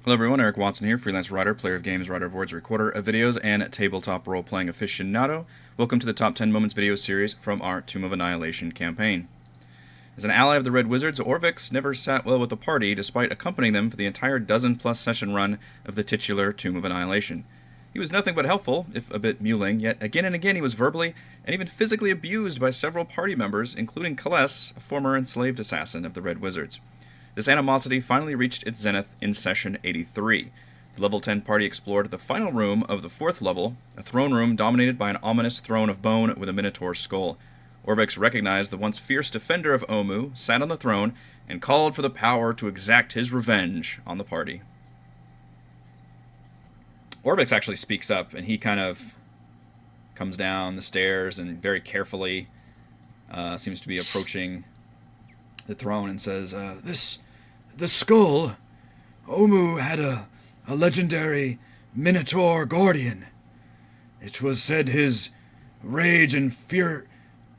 Hello everyone, Eric Watson here, freelance writer, player of games, writer of words, recorder of videos, and tabletop role-playing aficionado. Welcome to the Top 10 Moments video series from our Tomb of Annihilation campaign. As an ally of the Red Wizards, Orvex never sat well with the party, despite accompanying them for the entire dozen-plus session run of the titular Tomb of Annihilation. He was nothing but helpful, if a bit mewling, yet again and again he was verbally and even physically abused by several party members, including Kaless, a former enslaved assassin of the Red Wizards. This animosity finally reached its zenith in Session 83. The Level 10 party explored the final room of the 4th level, a throne room dominated by an ominous throne of bone with a minotaur skull. Orvex recognized the once fierce defender of Omu, sat on the throne, and called for the power to exact his revenge on the party. Orvex actually speaks up, and he kind of comes down the stairs and very carefully seems to be approaching the throne and says, The skull, Omu had a legendary Minotaur guardian. It was said his rage and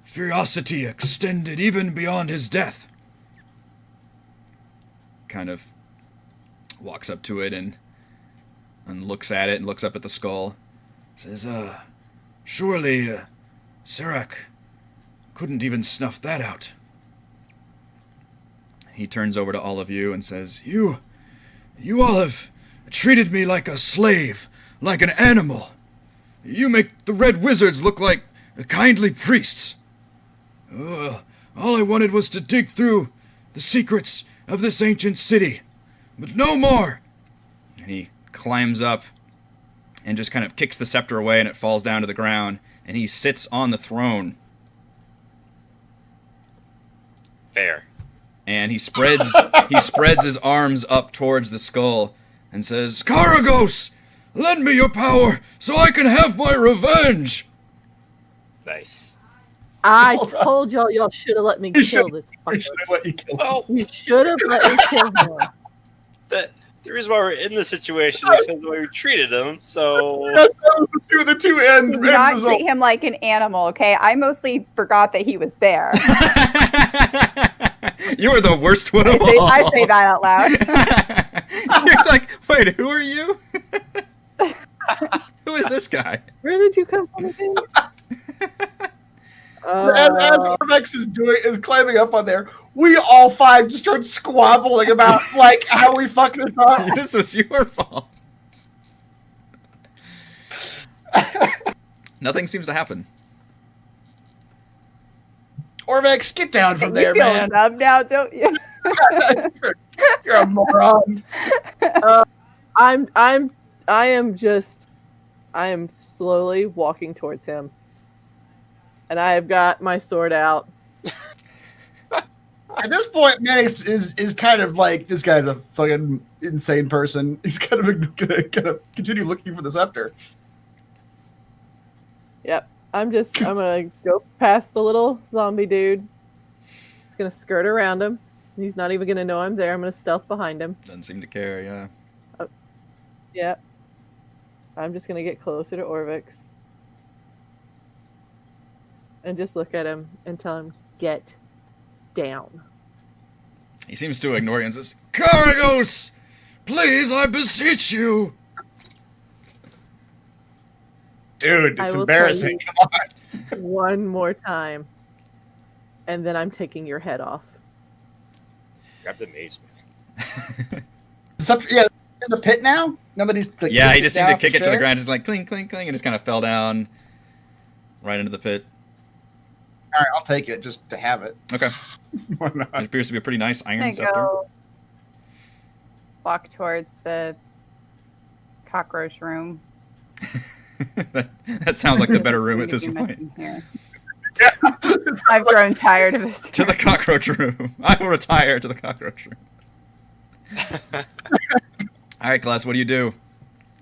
ferocity extended even beyond his death. Kind of walks up to it and looks at it and looks up at the skull. Says, surely Serac couldn't even snuff that out. He turns over to all of you and says, You all have treated me like a slave, like an animal. You make the Red Wizards look like kindly priests. All I wanted was to dig through the secrets of this ancient city, but no more. And he climbs up and just kind of kicks the scepter away, and it falls down to the ground, and he sits on the throne. Fair. And he spreads his arms up towards the skull and says, Karagos, lend me your power so I can have my revenge. Nice. I told y'all should have let me kill this fucker. Should have let you kill him. You should have let me kill him. The reason why we're in this situation is because of the way we treated him, so... That's the two end Do not results. treat him like an animal, okay? I mostly forgot that he was there. You are the worst one of all. I say that out loud. He's like, wait, who are you? Who is this guy? Where did you come from again? As Orvex is climbing up on there, we all five just start squabbling about like how we fucked this up. This was your fault. Nothing seems to happen. Orvex, get down from there, You feel man. dumb now, don't you? You're a moron. I am slowly walking towards him. And I have got my sword out. At this point, Mannix is kind of like, this guy's a fucking insane person. He's kind of gonna continue looking for the scepter. Yep. I'm gonna go past the little zombie dude. Just gonna skirt around him. He's not even gonna know I'm there. I'm gonna stealth behind him. Doesn't seem to care, yeah. Yep. I'm just gonna get closer to Orvex. And just look at him and tell him, get down. He seems to ignore you and says, Karagos! Please, I beseech you! Dude, I it's will embarrassing. tell Come on. One more time. And then I'm taking your head off. Grab the mace, man. The scepter, yeah, in the pit now? Now that he's like, Yeah, he kicked just it seemed to down kick the it to the chair? ground, just like clink, clink, clink, and just kind of fell down right into the pit. All right, I'll take it just to have it. Okay. Why It not? appears to be a pretty nice I'm iron gonna scepter. go walk towards the cockroach room. that sounds like the better room at this Give me point. here. Yeah. I've grown tired of this. To the cockroach room. I will retire to the cockroach room. All right, class, what do you do?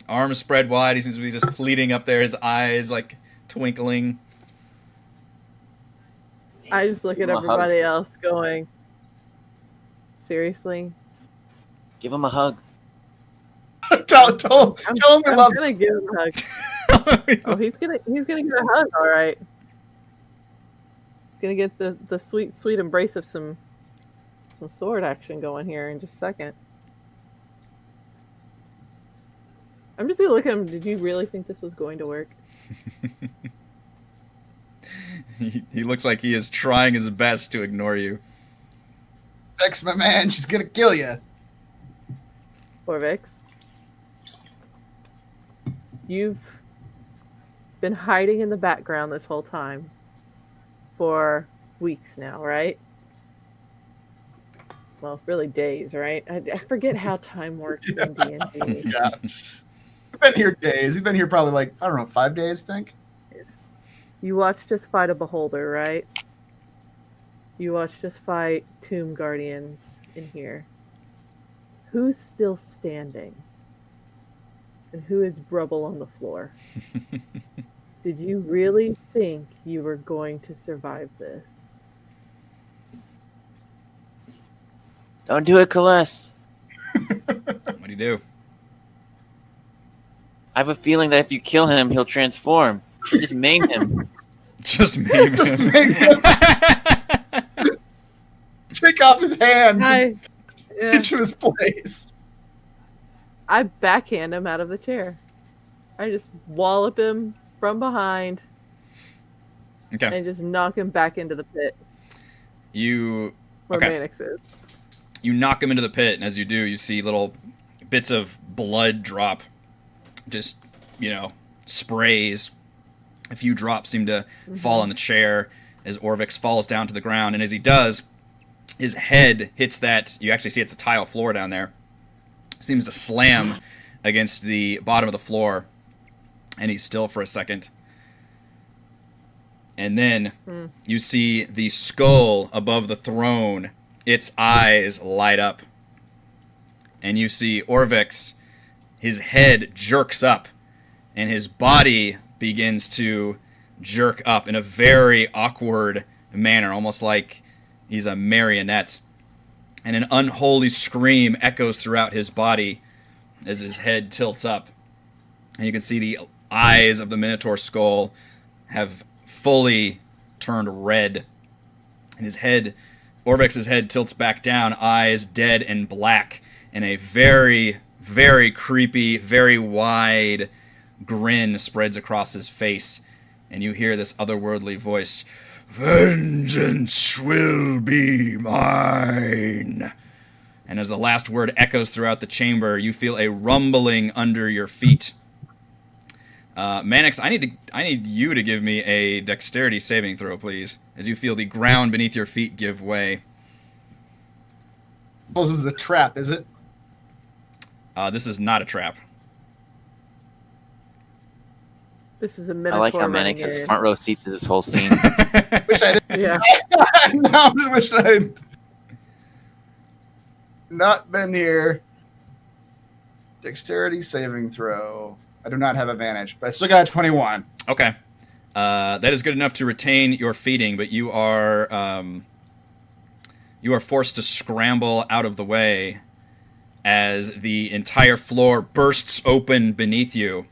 Arms spread wide. He seems to be just pleading up there. His eyes like twinkling. I just look at Give him a hug. everybody else going, seriously? Give him a hug. tell him we I'm love him. gonna give him a hug. Oh, he's gonna get a hug, all right. Gonna get the sweet embrace of some sword action going here in just a second. I'm just gonna look at him. Did you really think this was going to work? He looks like he is trying his best to ignore you. Vex, my man, she's gonna kill you. Orvex, you've been hiding in the background this whole time for weeks now, right? Well, really days, right? I forget how time works in D&D. Yeah. We've been here days. We've been here probably like, I don't know, 5 days, I think. You watched us fight a beholder, right? You watched us fight tomb guardians in here. Who's still standing? And who is rubble on the floor? Did you really think you were going to survive this? Don't do it, Celeste. What do you do? I have a feeling that if you kill him, he'll transform. You should just maim him. Just maim Just him. make him take off his hand I into his place. backhand him out of the chair. I just wallop him from behind Okay. and just knock him back into the pit You where Okay. Mannix is. You knock him into the pit, and as you do, you see little bits of blood drop. Just, sprays. A few drops seem to fall on the chair as Orvex falls down to the ground, and as he does, his head hits that. You actually see it's a tile floor down there. Seems to slam against the bottom of the floor, and he's still for a second. And then you see the skull above the throne. Its eyes light up. And you see Orvex, his head jerks up, and his body begins to jerk up in a very awkward manner, almost like he's a marionette. And an unholy scream echoes throughout his body as his head tilts up. And you can see the eyes of the Minotaur skull have fully turned red. And his head, Orvex's head tilts back down, eyes dead and black, and a very, very creepy, very wide grin spreads across his face. And you hear this otherworldly voice, "Vengeance will be mine." And as the last word echoes throughout the chamber, you feel a rumbling under your feet. Mannix, I need you to give me a dexterity saving throw, please, as you feel the ground beneath your feet give way. Suppose this is a trap, is it? This is not a trap. This is a I Minotaur. like how running Mannix has in. front row seats to this whole scene. Wish I didn't. Yeah. No, I just wish I'd not been here. Dexterity saving throw. I do not have advantage, but I still got a 21. Okay. That is good enough to retain your feeding, but you are forced to scramble out of the way as the entire floor bursts open beneath you.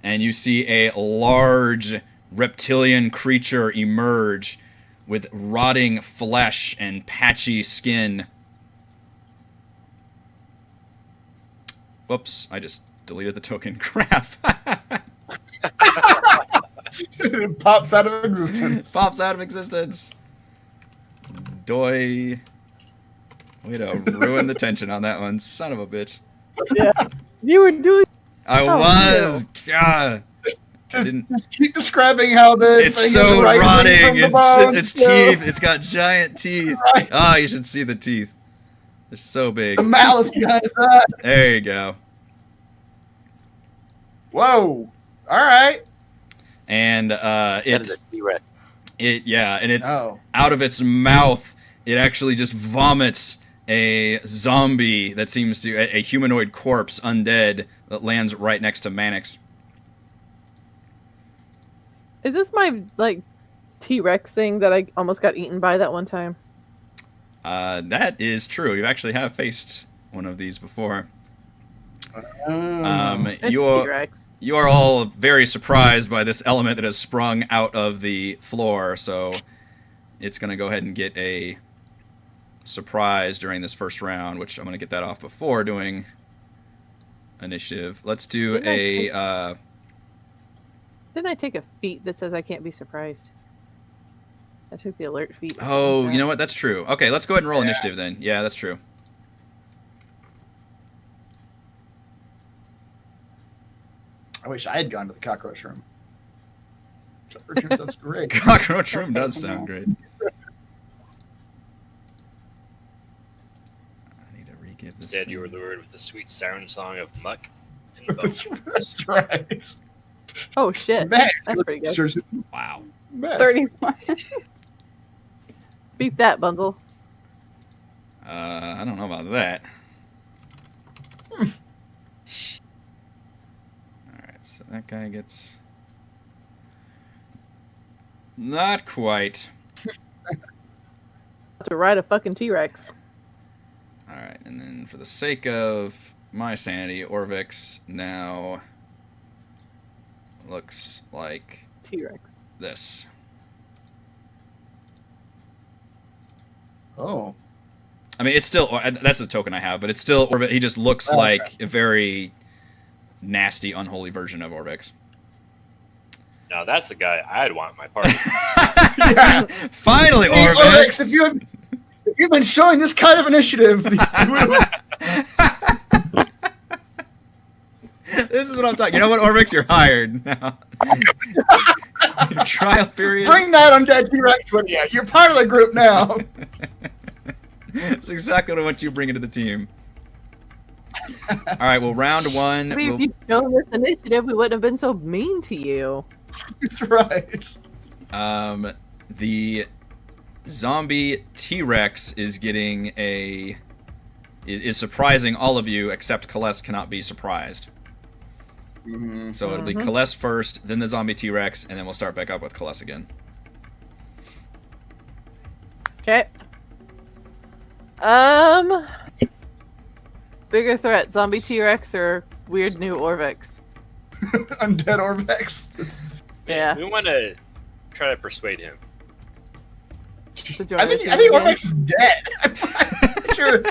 And you see a large reptilian creature emerge with rotting flesh and patchy skin. Whoops, I just deleted the token. Crap. It pops out of existence. Pops out of existence. Doy. Way to ruin the tension on that one. Son of a bitch. Yeah. You were doing. I Oh, was. God. I didn't. Just keep describing how the It's thing so is rising rotting. from the It's bones, teeth. It's got giant teeth. Right. Ah, you should see the teeth. They're so big. The malice behind his eyes. There you go. Whoa. All right. And That is it's a T-Rex. and it's Oh. out of its mouth. It actually just vomits a zombie that seems to a humanoid corpse, undead, that lands right next to Mannix. Is this my T-Rex thing that I almost got eaten by that one time? That is true. You actually have faced one of these before. It's You are, T-Rex. you are all very surprised by this element that has sprung out of the floor, so it's going to go ahead and get a surprise during this first round, which I'm going to get that off before doing initiative. Let's do a. Didn't I take a feat that says I can't be surprised? I took the alert feat. Oh, you know what? That's true. Okay, let's go ahead and roll initiative then. Yeah, that's true. I wish I had gone to the cockroach room. Cockroach room sounds great. Cockroach room does sound great. I need to re-give this. Instead, you thing. were lured with the sweet siren song of muck and That's, bones. that's right. Oh shit, Max, that's pretty good. Wow. Mess. 31. Beat that, Bunzel. I don't know about that. Alright, so that guy gets... Not quite. To ride a fucking T-Rex. Alright, and then for the sake of my sanity, Orvex now looks like T-Rex. this. Oh. I mean, it's still... That's the token I have, but it's still... He just looks like a very nasty, unholy version of Orvex. Now that's the guy I'd want in my party. Yeah. Finally, Hey, Orvex! Orvex, if you've been showing this kind of initiative, This is what I'm talking. You know what, Orvex? You're hired now. Your trial period. bring that undead T-Rex with you. You're part of the group now. That's exactly what you bring into the team. All right. Well, round one. I mean, if you'd shown this initiative, we wouldn't have been so mean to you. That's right. The zombie T-Rex is getting is surprising all of you, except Kaless cannot be surprised. Mm-hmm. So it'll be Kaless first, then the zombie T-Rex, and then we'll start back up with Kaless again. Okay. Bigger threat, zombie T-Rex or weird new Orvex? Undead Orvex. It's, Yeah. We want to try to persuade him. To join I our think team again. Orvex is dead. I'm sure.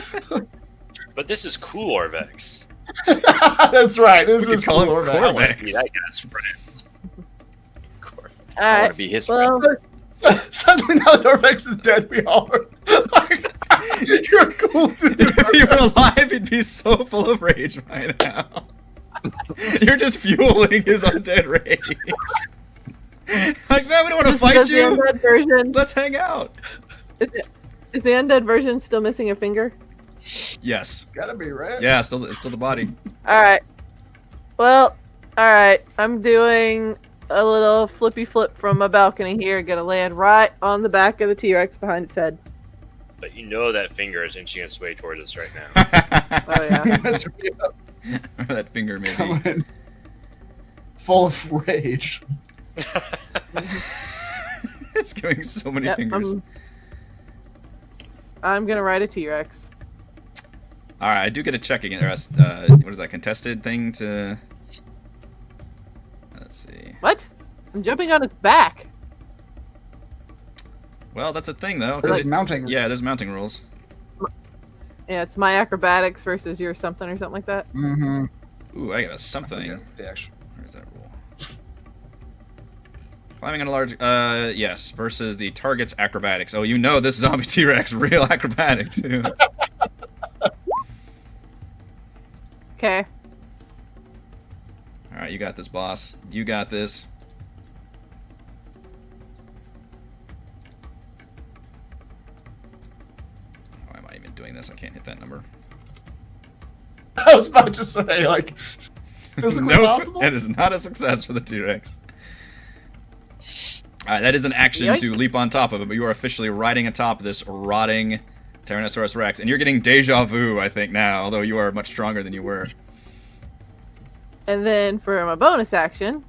But this is cool Orvex. That's right. This We is could call him cool Orvex. I want to Corvex. be that guy's friend. All I want right. to be his Well, Suddenly, now that Orvex is dead, we all are like, you're cool dude. If you were alive, he'd be so full of rage by now. You're just fueling his undead rage. Like, man, we don't want to is fight the you. undead version? Let's hang out. Is the undead version still missing a finger? Yes. Gotta be right. Yeah, it's still the body. All right. Well, all right. I'm doing a little flippy flip from my balcony here. Gonna land right on the back of the T-Rex behind its head. But you know that finger is inching its way towards us right now. Oh yeah. That's right. That finger may be. Coming in full of rage. It's giving so many Yep, fingers. I'm gonna ride a T-Rex. All right, I do get a check again. What is that contested thing to? Let's see. What? I'm jumping on its back. Well, that's a thing though. 'cause There's it- mounting. yeah, there's mounting rules. Yeah, it's my acrobatics versus your something or something like that. Mm-hmm. Ooh, I got a something. The actual. Where's that rule? Climbing on a large, yes, versus the target's acrobatics. Oh, you know this zombie T-Rex real acrobatic too. Okay. All right, you got this, boss. You got this. Why am I even doing this? I can't hit that number. I was about to say, like, physically Nope, possible? it is not a success for the T-Rex. Alright, that is an action Yoink. to leap on top of it, but you are officially riding atop this rotting Tyrannosaurus Rex. And you're getting deja vu, I think, now, although you are much stronger than you were. And then for my bonus action,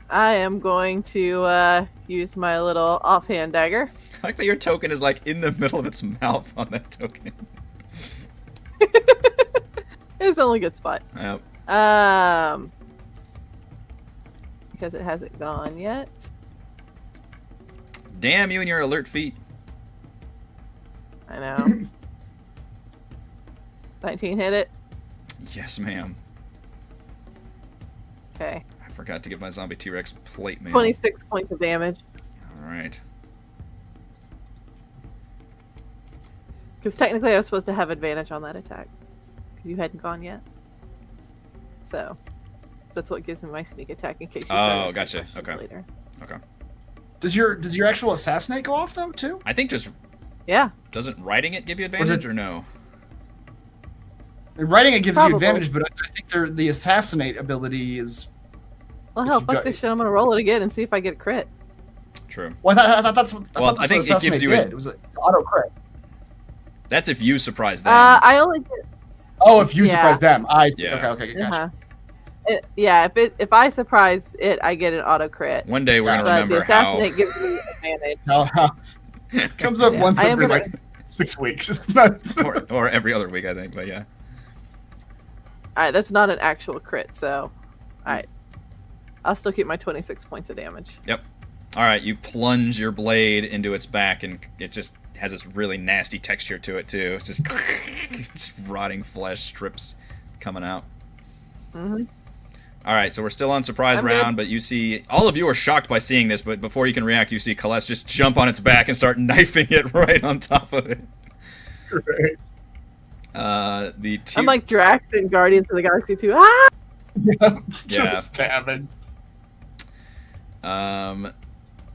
I am going to use my little offhand dagger. I like that your token is, like, in the middle of its mouth on that token. It's the only good spot. Yep. Because it hasn't gone yet. Damn you and your alert feet. I know. 19 hit it. Yes, ma'am. Okay. I forgot to give my zombie T-Rex plate mail. 26 points of damage. All right. Because technically I was supposed to have advantage on that attack. Because you hadn't gone yet. So, that's what gives me my sneak attack in case you start gotcha. asking Okay. questions later. Okay. Does your actual assassinate go off though too? I think just Yeah. doesn't writing it give you advantage or no? Writing it gives Probably. you advantage, but I think the assassinate ability is. Well, If hell, you fuck got- this shit. I'm going to roll it again and see if I get a crit. True. Well, I thought that's what. Well, I think it gives you a- It was it's auto crit. That's if you surprise them. I only did. Oh, if you Yeah. surprise them, I see. Yeah. Okay, gotcha. Yeah, if I surprise it, I get an auto crit. One day we're gonna But the remember how. assassinate gives me advantage. No, comes up Yeah. once I am every gonna- like 6 weeks. It's not. or every other week, I think. But yeah. Alright, that's not an actual crit, so. Alright. I'll still keep my 26 points of damage. All right, you plunge your blade into its back, and it just has this really nasty texture to it too. It's just rotting flesh strips coming out. Mm-hmm. All right, so we're still on surprise I'm round, but you see, all of you are shocked by seeing this, but before you can react, you see Kaless just jump on its back and start knifing it right on top of it. I'm like Drax in Guardians of the Galaxy 2. Ah! Yeah. Just stabbing.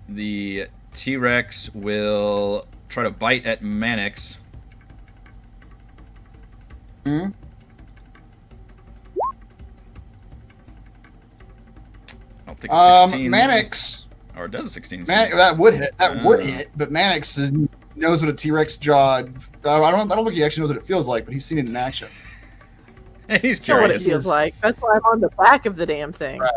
The T-Rex will try to bite at Mannix. Hmm? I don't think a 16. Mannix. Or does a 16? That would hit. That would Uh. hit. But Mannix knows what a T-Rex jaw. I don't think he actually knows what it feels like, but he's seen it in action. He's Know what it curious. feels like. That's why I'm on the back of the damn thing. Right.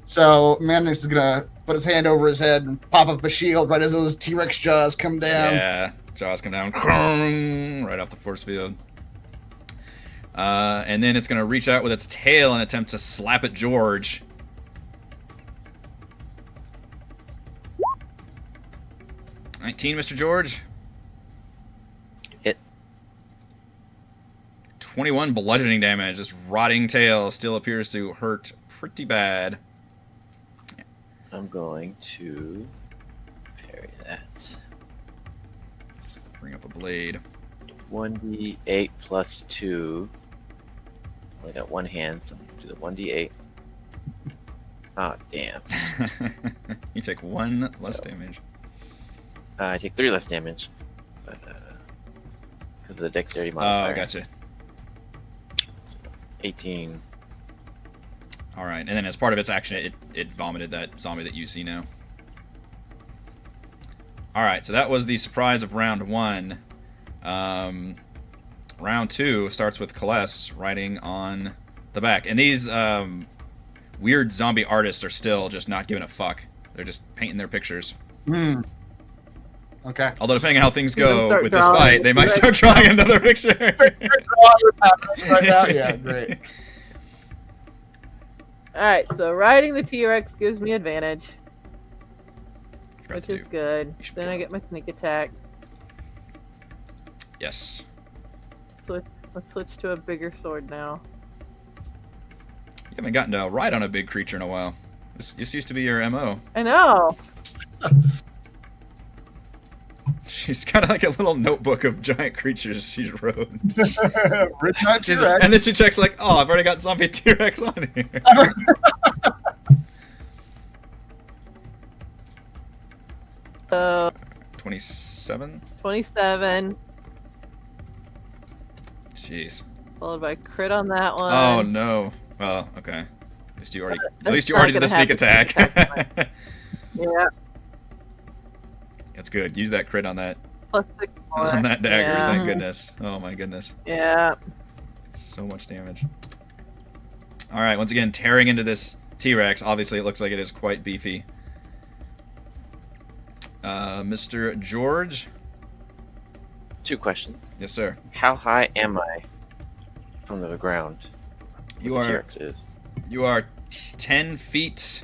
So Mannix is gonna put his hand over his head and pop up a shield right as those T-Rex jaws come down. Yeah, jaws come down right off the force field. And then it's going to reach out with its tail and attempt to slap at George. "19, Mr. George." Hit. 21 bludgeoning damage. This rotting tail still appears to hurt pretty bad. I'm going to parry that. Bring up a blade. 1d8 plus 2. Only got one hand, so I'm going to do the 1d8. Oh, damn. You take 1 less So- damage. I take 3 less damage. But, because of the dexterity modifier. Oh, gotcha. 18. All right, and then as part of its action, it vomited that zombie that you see now. All right, so that was the surprise of round 1. Round 2 starts with Kaless riding on the back, and these weird zombie artists are still just not giving a fuck. They're just painting their pictures. Hmm. Okay. Although depending on how things You can go start with this drawing. fight, they might start drawing another picture. Right now? Yeah, great. Alright, so riding the T-Rex gives me advantage, Forgot which to is do. good. You should Then go. I get my sneak attack. Yes. So let's switch to a bigger sword now. You haven't gotten to ride on a big creature in a while. This used to be your MO. I know! She's got like a little notebook of giant creatures she's wrote. Written on She's, T-Rex. and then she checks like, oh, I've already got zombie T-Rex on here. So, 27? 27, Jeez. followed by crit on that one. Oh no. Well, okay. At least you already That's did not the gonna sneak happen. attack. Yeah, That's good. Use that crit on that plus 6 more. on that dagger. Yeah. Thank goodness. Oh my goodness. Yeah. So much damage. All right, once again tearing into this T-Rex. Obviously it looks like it is quite beefy. Mr. George? 2 questions. Yes, sir. How high am I from the ground? You Where the are T-Rex is? You are 10 feet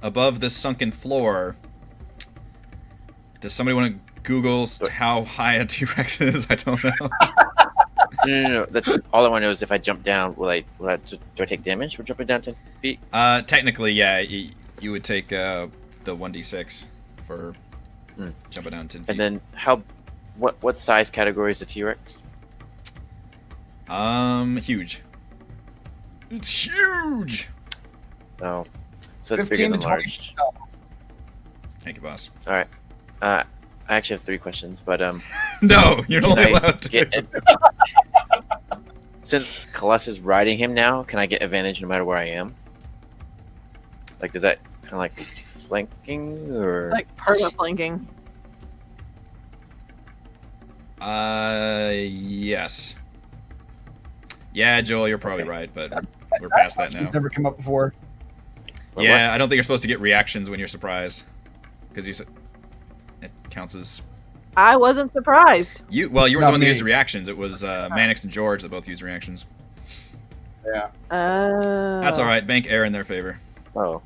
above the sunken floor. Does somebody want to Google how high a T-Rex is? I don't know. No. That's all I want to know is if I jump down, do I take damage for jumping down 10 feet? Technically, yeah, you would take the 1d6 for jumping down 10 feet. And then what size category is the T-Rex? Huge. It's huge. Oh, so it's 15 bigger to than 20. large. Thank you, boss. All right. I actually have 3 questions, but No, you're can only I allowed to. get since Colossus is riding him now, can I get advantage no matter where I am? Like, does that kind of like flanking or? Like perma flanking. Yes. Yeah, Joel, you're probably right, but we're past that now. It's never come up before. What? Yeah, I don't think you're supposed to get reactions when you're surprised, because it counts as I wasn't surprised. you. Well, you were the Not one that me. used reactions. It was Mannix and George that both used reactions. Yeah. That's all right. Bank air in their favor. Oh.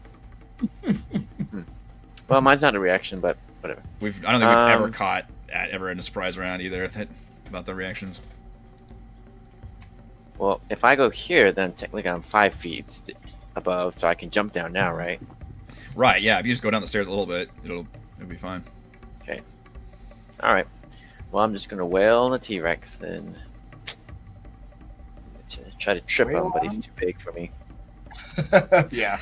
Well, mine's not a reaction, but whatever. I don't think we've ever caught ever in a surprise round either about the reactions. Well, if I go here, then technically I'm 5 feet above, so I can jump down now, right? Right. Yeah. If you just go down the stairs a little bit, it'll be fine. Okay. All right. Well, I'm just gonna wail on the T-Rex then. Try to trip Wail him, but on he's him? too big for me. Yeah.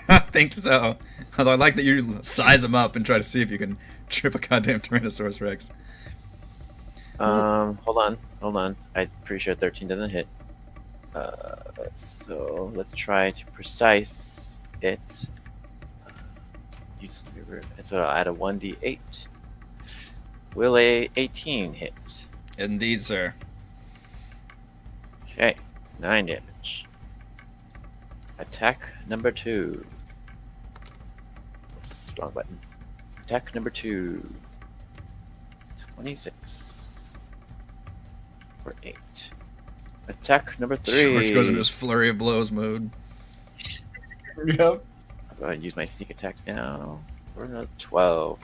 I think so. Although I like that you size them up and try to see if you can trip a goddamn Tyrannosaurus Rex. Hold on. I'm pretty sure 13 doesn't hit. So let's try to precise it. So I'll add a 1d8. Will a 18 hit? Indeed, sir. Okay, 9 damage. Attack number 2. Oops, wrong button. Attack number 2. 26. For 8. Attack number 3. George goes into his flurry of blows mode. Yep. I'm going to use my sneak attack now for another 12.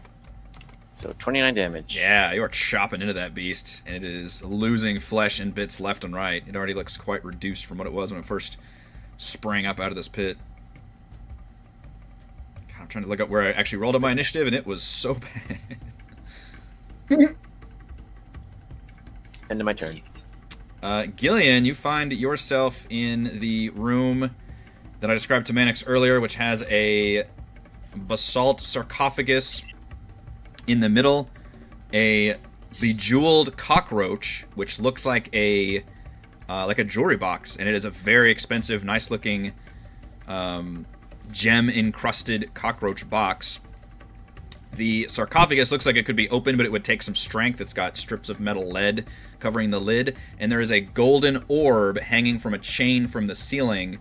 So 29 damage. Yeah, you are chopping into that beast, and it is losing flesh and bits left and right. It already looks quite reduced from what it was when it first sprang up out of this pit. God, I'm trying to look up where I actually rolled up my initiative, and it was so bad. End of my turn. Gillian, you find yourself in the room that I described to Mannix earlier, which has a basalt sarcophagus in the middle, a bejeweled cockroach, which looks like a jewelry box, and it is a very expensive, nice-looking, gem-encrusted cockroach box. The sarcophagus looks like it could be open, but it would take some strength. It's got strips of metal lead covering the lid, and there is a golden orb hanging from a chain from the ceiling,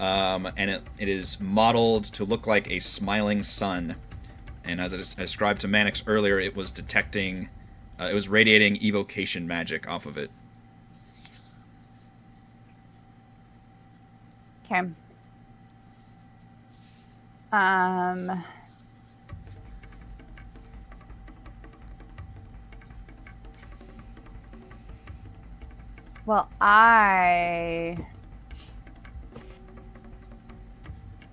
and it is modeled to look like a smiling sun. And as I described to Mannix earlier, it was detecting, it was radiating evocation magic off of it. Okay. Well, I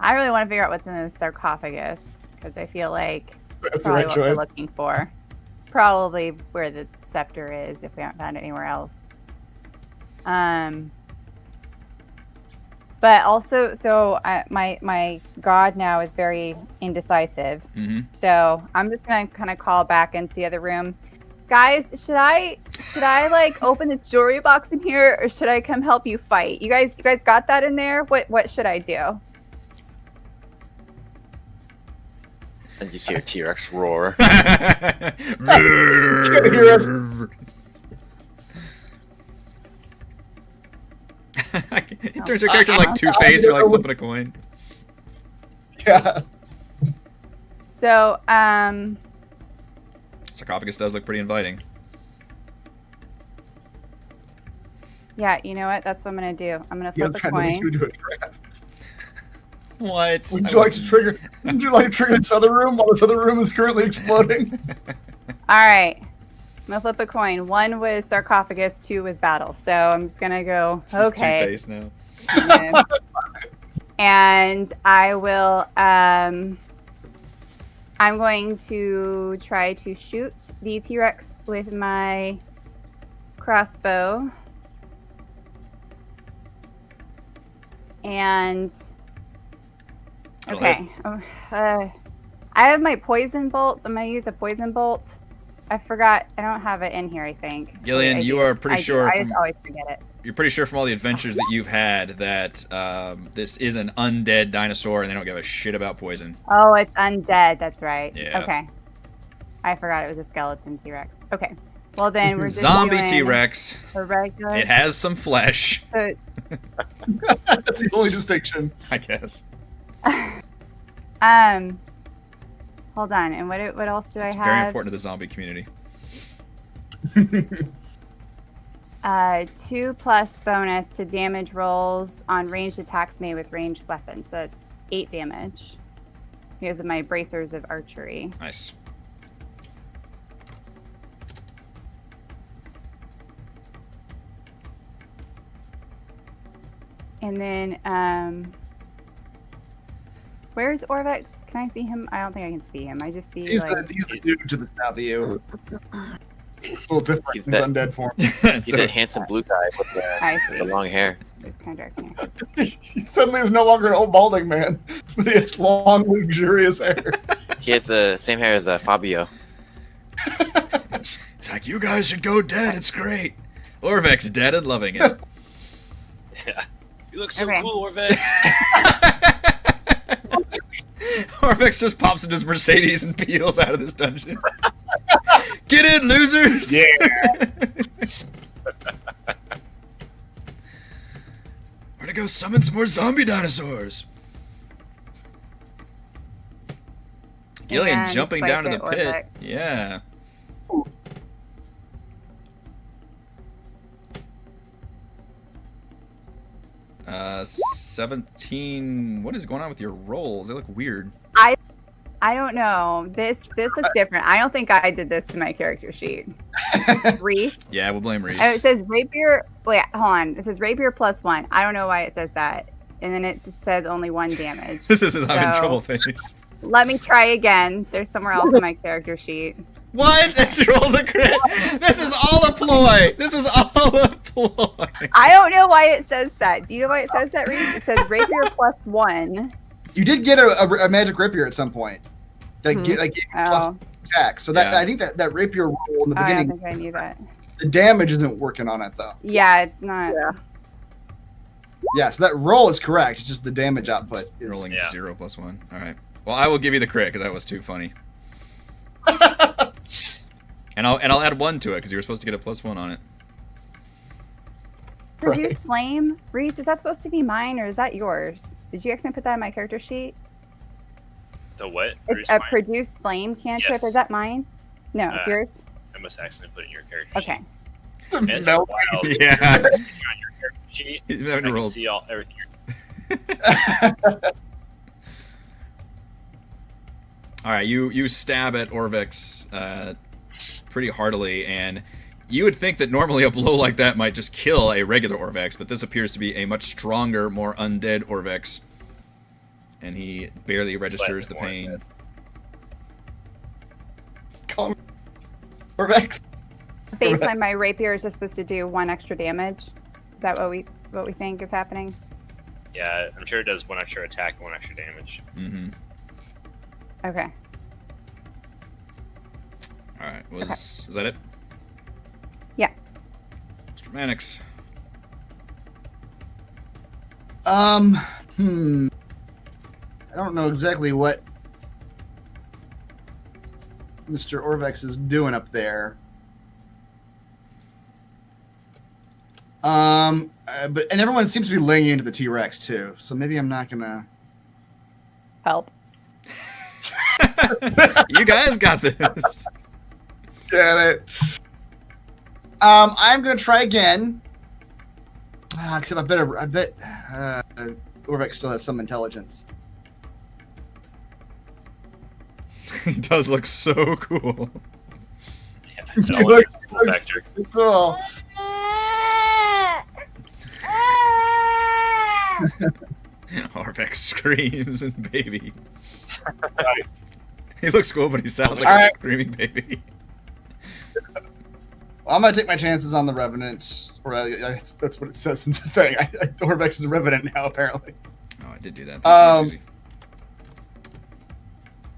really want to figure out what's in the sarcophagus because I feel like That's the probably right what we're choice. looking for. Probably where the scepter is if we haven't found it anywhere else. But also, so my god now is very indecisive. Mm-hmm. So I'm just gonna kind of call back into the other room. Guys, should I like open the jewelry box in here, or should I come help you fight? You guys got that in there? What should I do? And you see a T-Rex roar. It turns your character like Two-Face or like flipping a coin. Yeah. So Sarcophagus does look pretty inviting. yeah, you know what? That's what I'm gonna do. I'm gonna Yeah, flip a trying to make coin. you do a trap. What? Would you like to trigger? Would you like to trigger this other room while this other room is currently exploding? All right. gonna flip a coin. 1 was sarcophagus, 2 was battle. So I'm just gonna go. It's just Okay. Two-Face now. And I will. I'm going to try to shoot the T-Rex with my crossbow. And Go okay, I have my poison bolts. I'm gonna use a poison bolt. I forgot. I don't have it in here. I think. Gillian, I you do. are pretty I do. sure I just from- always forget it. You're pretty sure from all the adventures that you've had that this is an undead dinosaur and they don't give a shit about poison. Oh, it's undead. That's right. Yeah. Okay. I forgot it was a skeleton T-Rex. Okay. Well then we're just Zombie doing T-Rex. a regular. It has some flesh, So, That's the only distinction. I guess. hold on. And what else do It's I very have? important to the zombie community. 2+ bonus to damage rolls on ranged attacks made with ranged weapons. So it's 8 damage because of my bracers of archery. Nice. And then, where's Orvex? Can I see him? I don't think I can see him. I just see He's like. the dude to the south of you. It's a little different. He's He's that- undead form. He's So- that handsome blue guy with I the see. long hair. It's kind of dark in here. He suddenly is no longer an old balding man, but he has long, luxurious hair. He has the same hair as Fabio. It's like, you guys should go dead. It's great. Orvex dead and loving it. Yeah. You look so Okay. cool, Orvex. Orvex just pops into his Mercedes and peels out of this dungeon. Get in, losers! Yeah. We're gonna go summon some more zombie dinosaurs. Gillian And jumping spike down to the it, pit. Orvex. Yeah. Uh, 17. What is going on with your rolls? They look weird. I don't know. This looks different. I don't think I did this to my character sheet. Reese. Yeah, we'll blame Reese. Oh, it says rapier. Wait, hold on. It says rapier +1. I don't know why it says that. And then it just says only 1 damage. This is I'm in So- trouble face. Let me try again. There's somewhere else on my character sheet. What? And she rolls a crit. This is all a ploy. This was all a ploy. I don't know why it says that. Do you know why it says that, Reese? It says rapier +1. You did get a magic rapier at some point. That Hmm. gave you plus Oh, attack. So that Yeah. I think that rapier roll in the I don't beginning, think I knew that. the damage isn't working on it though. Yeah, it's not. Yeah. Yeah, so that roll is correct. It's just the damage output is Rolling Yeah. 0 + 1. All right. Well, I will give you the crit because that was too funny. And I'll add 1 to it because you were supposed to get a +1 on it. Produce flame? Reese, is that supposed to be mine or is that yours? Did you accidentally put that in my character sheet? The what? It's a produce flame cantrip. Yes. Is that mine? No, it's yours? I must accidentally put it in your character Okay. sheet. Man, it's melt. wild. Yeah. Everything on your character sheet. He's I having to can roll. see everything. All right, you stab at Orvex pretty heartily, and you would think that normally a blow like that might just kill a regular Orvex, but this appears to be a much stronger, more undead Orvex, and he barely registers the Slightly more pain. Call him Orvex. Baseline, my rapier is just supposed to do 1 extra damage. Is that what we think is happening? Yeah, I'm sure it does 1 extra attack and 1 extra damage. Mm-hmm. Okay. All right, was that it? Yeah. Mr. Mannix. I don't know exactly what Mr. Orvex is doing up there. But everyone seems to be laying into the T-Rex too, so maybe I'm not gonna. Help. You guys got this. Get it. I'm gonna try again. Except I bet Orvex still has some intelligence. He does look so cool. Yeah, cool factor. Cool. Orvex screams and baby. Right. He looks cool, but he sounds like Alright. a screaming baby. Well, I'm gonna take my chances on the Revenant, or that's what it says in the thing. Orvex is a Revenant now, apparently. Oh, I did do that. Thank you, Cheesy.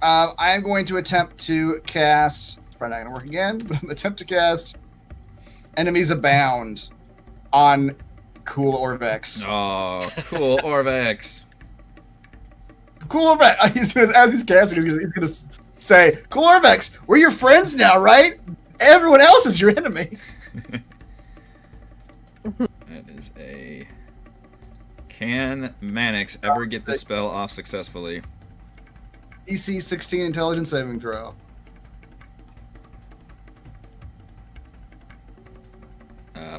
I am going to attempt to cast. It's probably not gonna work again, but I'm gonna attempt to cast Enemies Abound on Cool Orvex. Oh, cool, Orvex. Cool Orvex. As he's casting, he's gonna say, "Cool Orvex, we're your friends now, right? Everyone else is your enemy." That is a. Can Mannix ever get the spell off successfully? EC 16 Intelligence saving throw.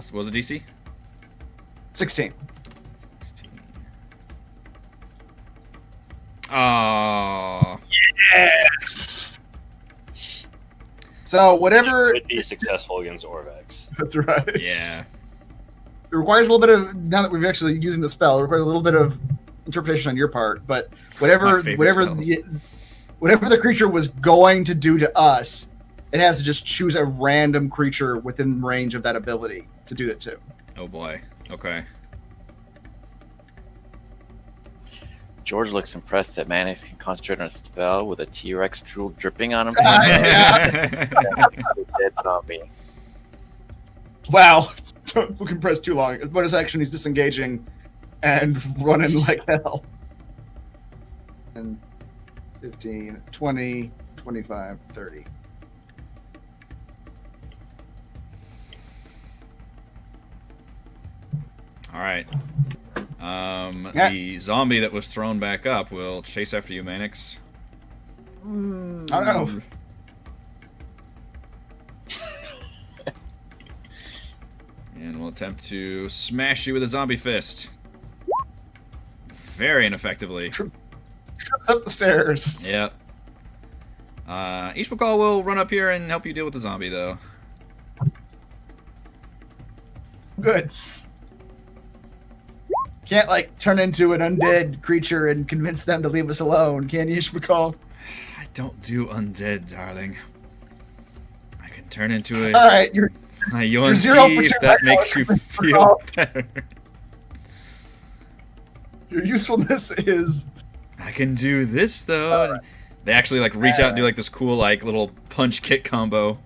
So what was it, DC? 16. 16. Oh. So whatever. Would be successful against Orvex. That's right. Yeah. It requires a little bit of, now that we've actually using the spell, it requires a little bit of interpretation on your part. But whatever the creature was going to do to us, it has to just choose a random creature within range of that ability to do it to. Oh boy. Okay. George looks impressed that Mannix can concentrate on a spell with a T-Rex drool dripping on him. Yeah. Dead zombie. Wow. Don't look impressed too long. As bonus action, he's disengaging and running like hell. And 15, 20, 25, 30. All right. Yeah. The zombie that was thrown back up will chase after you, Mannix. I don't know. And will attempt to smash you with a zombie fist. Very ineffectively. Trips up the stairs. Yep. Ishmakal will run up here and help you deal with the zombie, though. Good. Can't, like, turn into an undead creature and convince them to leave us alone, can you, Ishmakal? I don't do undead, darling. I can turn into a Alright, you're Yuan zero for if two that right now, makes you Ishmakal. feel better. Your usefulness is... I can do this, though. Alright. They actually, like, reach out and do, like, this cool, like, little punch-kick combo.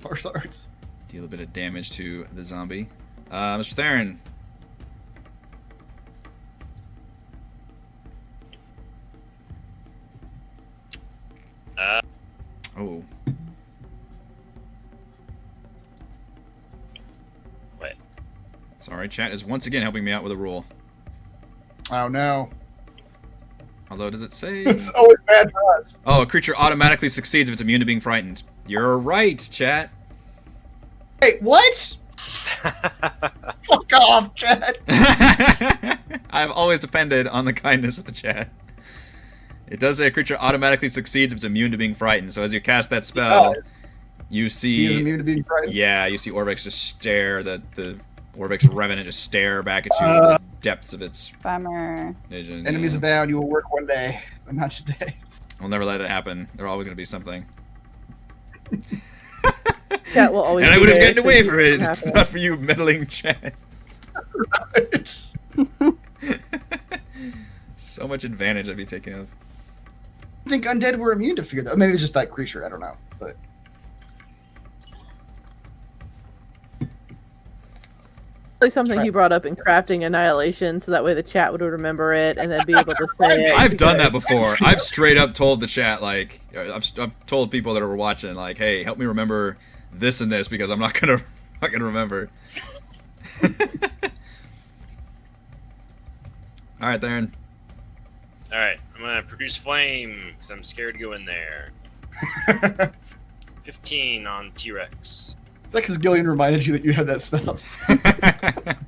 Martial arts. Deal a bit of damage to the zombie. Mr. Theron. Oh. Wait. Sorry, chat is once again helping me out with a rule. Oh, no. Although, does it say... It's always bad for us. Oh, a creature automatically succeeds if it's immune to being frightened. You're right, chat. Wait, what? Fuck off, Chad. I've always depended on the kindness of the chat. It does say a creature automatically succeeds if it's immune to being frightened. So as you cast that spell, you see... He is immune to being frightened. Yeah, you see Orvex just stare, the Orvex Revenant just stare back at you in the depths of its Bummer. vision. Enemies yeah. abound, you will work one day, but not today. We'll never let it happen. There's always going to be something. Chat will always. And I be would have there gotten away to for it make if happen. not for you meddling chat. That's right. So much advantage I'd be taking of. I think undead were immune to fear, though. Maybe it's just that creature, I don't know. But Like something he brought up in crafting Annihilation, so that way the chat would remember it and then be able to say it. I've done because- that before. I've straight up told the chat, like, I've told people that are watching, like, hey, help me remember this and this because I'm not gonna remember. All right, Theron. Alright, I'm gonna produce flame, because I'm scared to go in there. 15 on T-Rex. it's like because Gillian reminded you that you had that spell.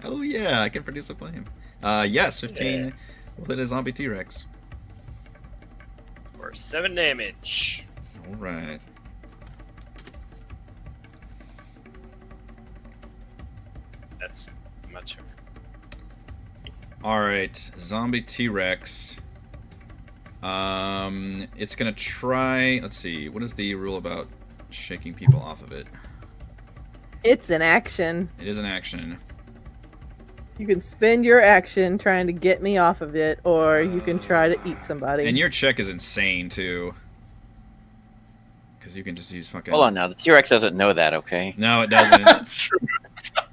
Oh yeah, I can produce a flame. Yes, 15 Yeah. will hit a zombie T-Rex. For 7 damage. All right. That's much. All right, zombie T-Rex. It's gonna try. Let's see. What is the rule about shaking people off of it? It's an action. It is an action. You can spend your action trying to get me off of it, or you can try to eat somebody. And your check is insane too, because you can just use fucking. Hold on now. The T-Rex doesn't know that, okay? No, it doesn't. That's true.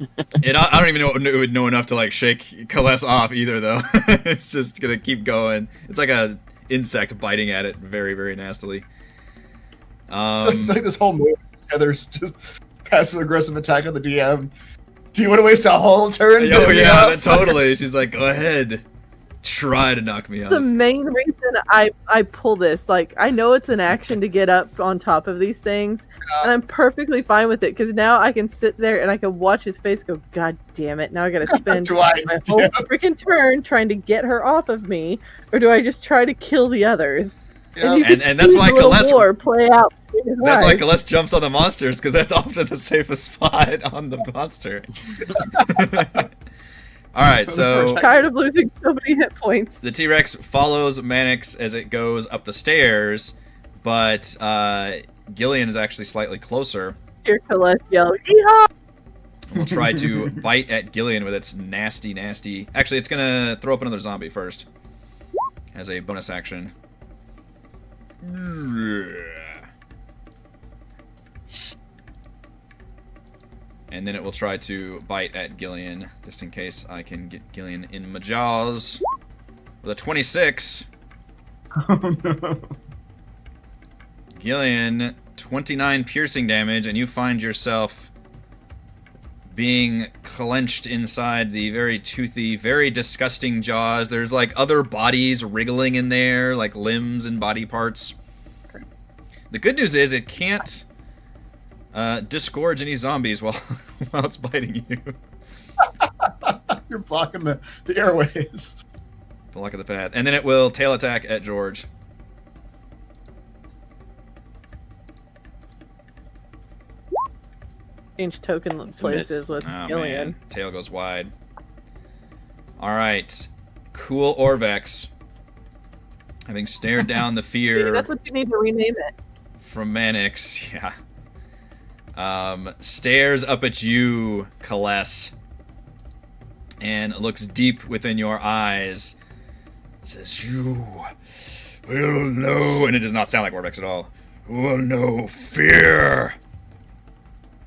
I don't even know it would know enough to like shake Kaless off either, though. It's just gonna keep going. It's like a insect biting at it very, very nastily. I feel like this whole movie, Heather's just passive aggressive attack on the DM. Do you want to waste a whole turn? Oh yeah, totally. She's like, go ahead, try to knock me off. The main reason I pull this, like, I know it's an action to get up on top of these things, and I'm perfectly fine with it, because now I can sit there and I can watch his face go, God damn it, now I gotta spend my whole freaking turn trying to get her off of me, or do I just try to kill the others? Yeah. And, you can And see that's why the little Kaless- war play out. That's why Kaless jumps on the monsters, because that's often the safest spot on the monster. Alright, so Tired of losing so many hit points. the T-Rex follows Mannix as it goes up the stairs, but Gillian is actually slightly closer. Hear Kaless yell, "Yeehaw!" And will try to bite at Gillian with its nasty, nasty... Actually, it's going to throw up another zombie first. As a bonus action. And then it will try to bite at Gillian, just in case I can get Gillian in my jaws. With a 26. Oh, no. Gillian, 29 piercing damage, and you find yourself being clenched inside the very toothy, very disgusting jaws. There's like other bodies wriggling in there, like limbs and body parts. The good news is it can't disgorge any zombies while it's biting you. You're blocking the airways. The luck of the path. And then it will tail attack at George. Change token places with Oh, Gillian. man. Tail goes wide. Alright. Cool Orvex. Having stared down the fear That's what you need to rename it. from Mannix. Yeah. Stares up at you, Kaless. And looks deep within your eyes. Says, you will know. And it does not sound like Orvex at all. Will know fear.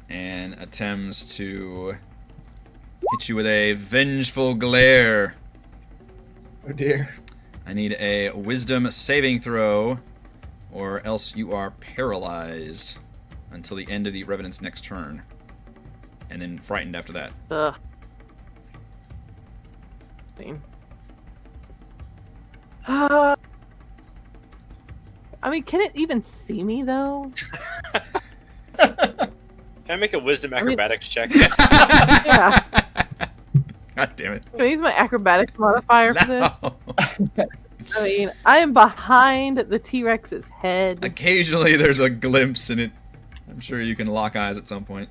And attempts to hit you with a vengeful glare. Oh dear. I need a wisdom saving throw, or else you are paralyzed until the end of the Revenant's next turn. And then frightened after that. Ugh. I mean, can it even see me though? Can I make a wisdom acrobatics check? Yeah. God damn it. Can I use my acrobatics modifier for No. this? I mean, I am behind the T-Rex's head. Occasionally there's a glimpse in it. I'm sure you can lock eyes at some point.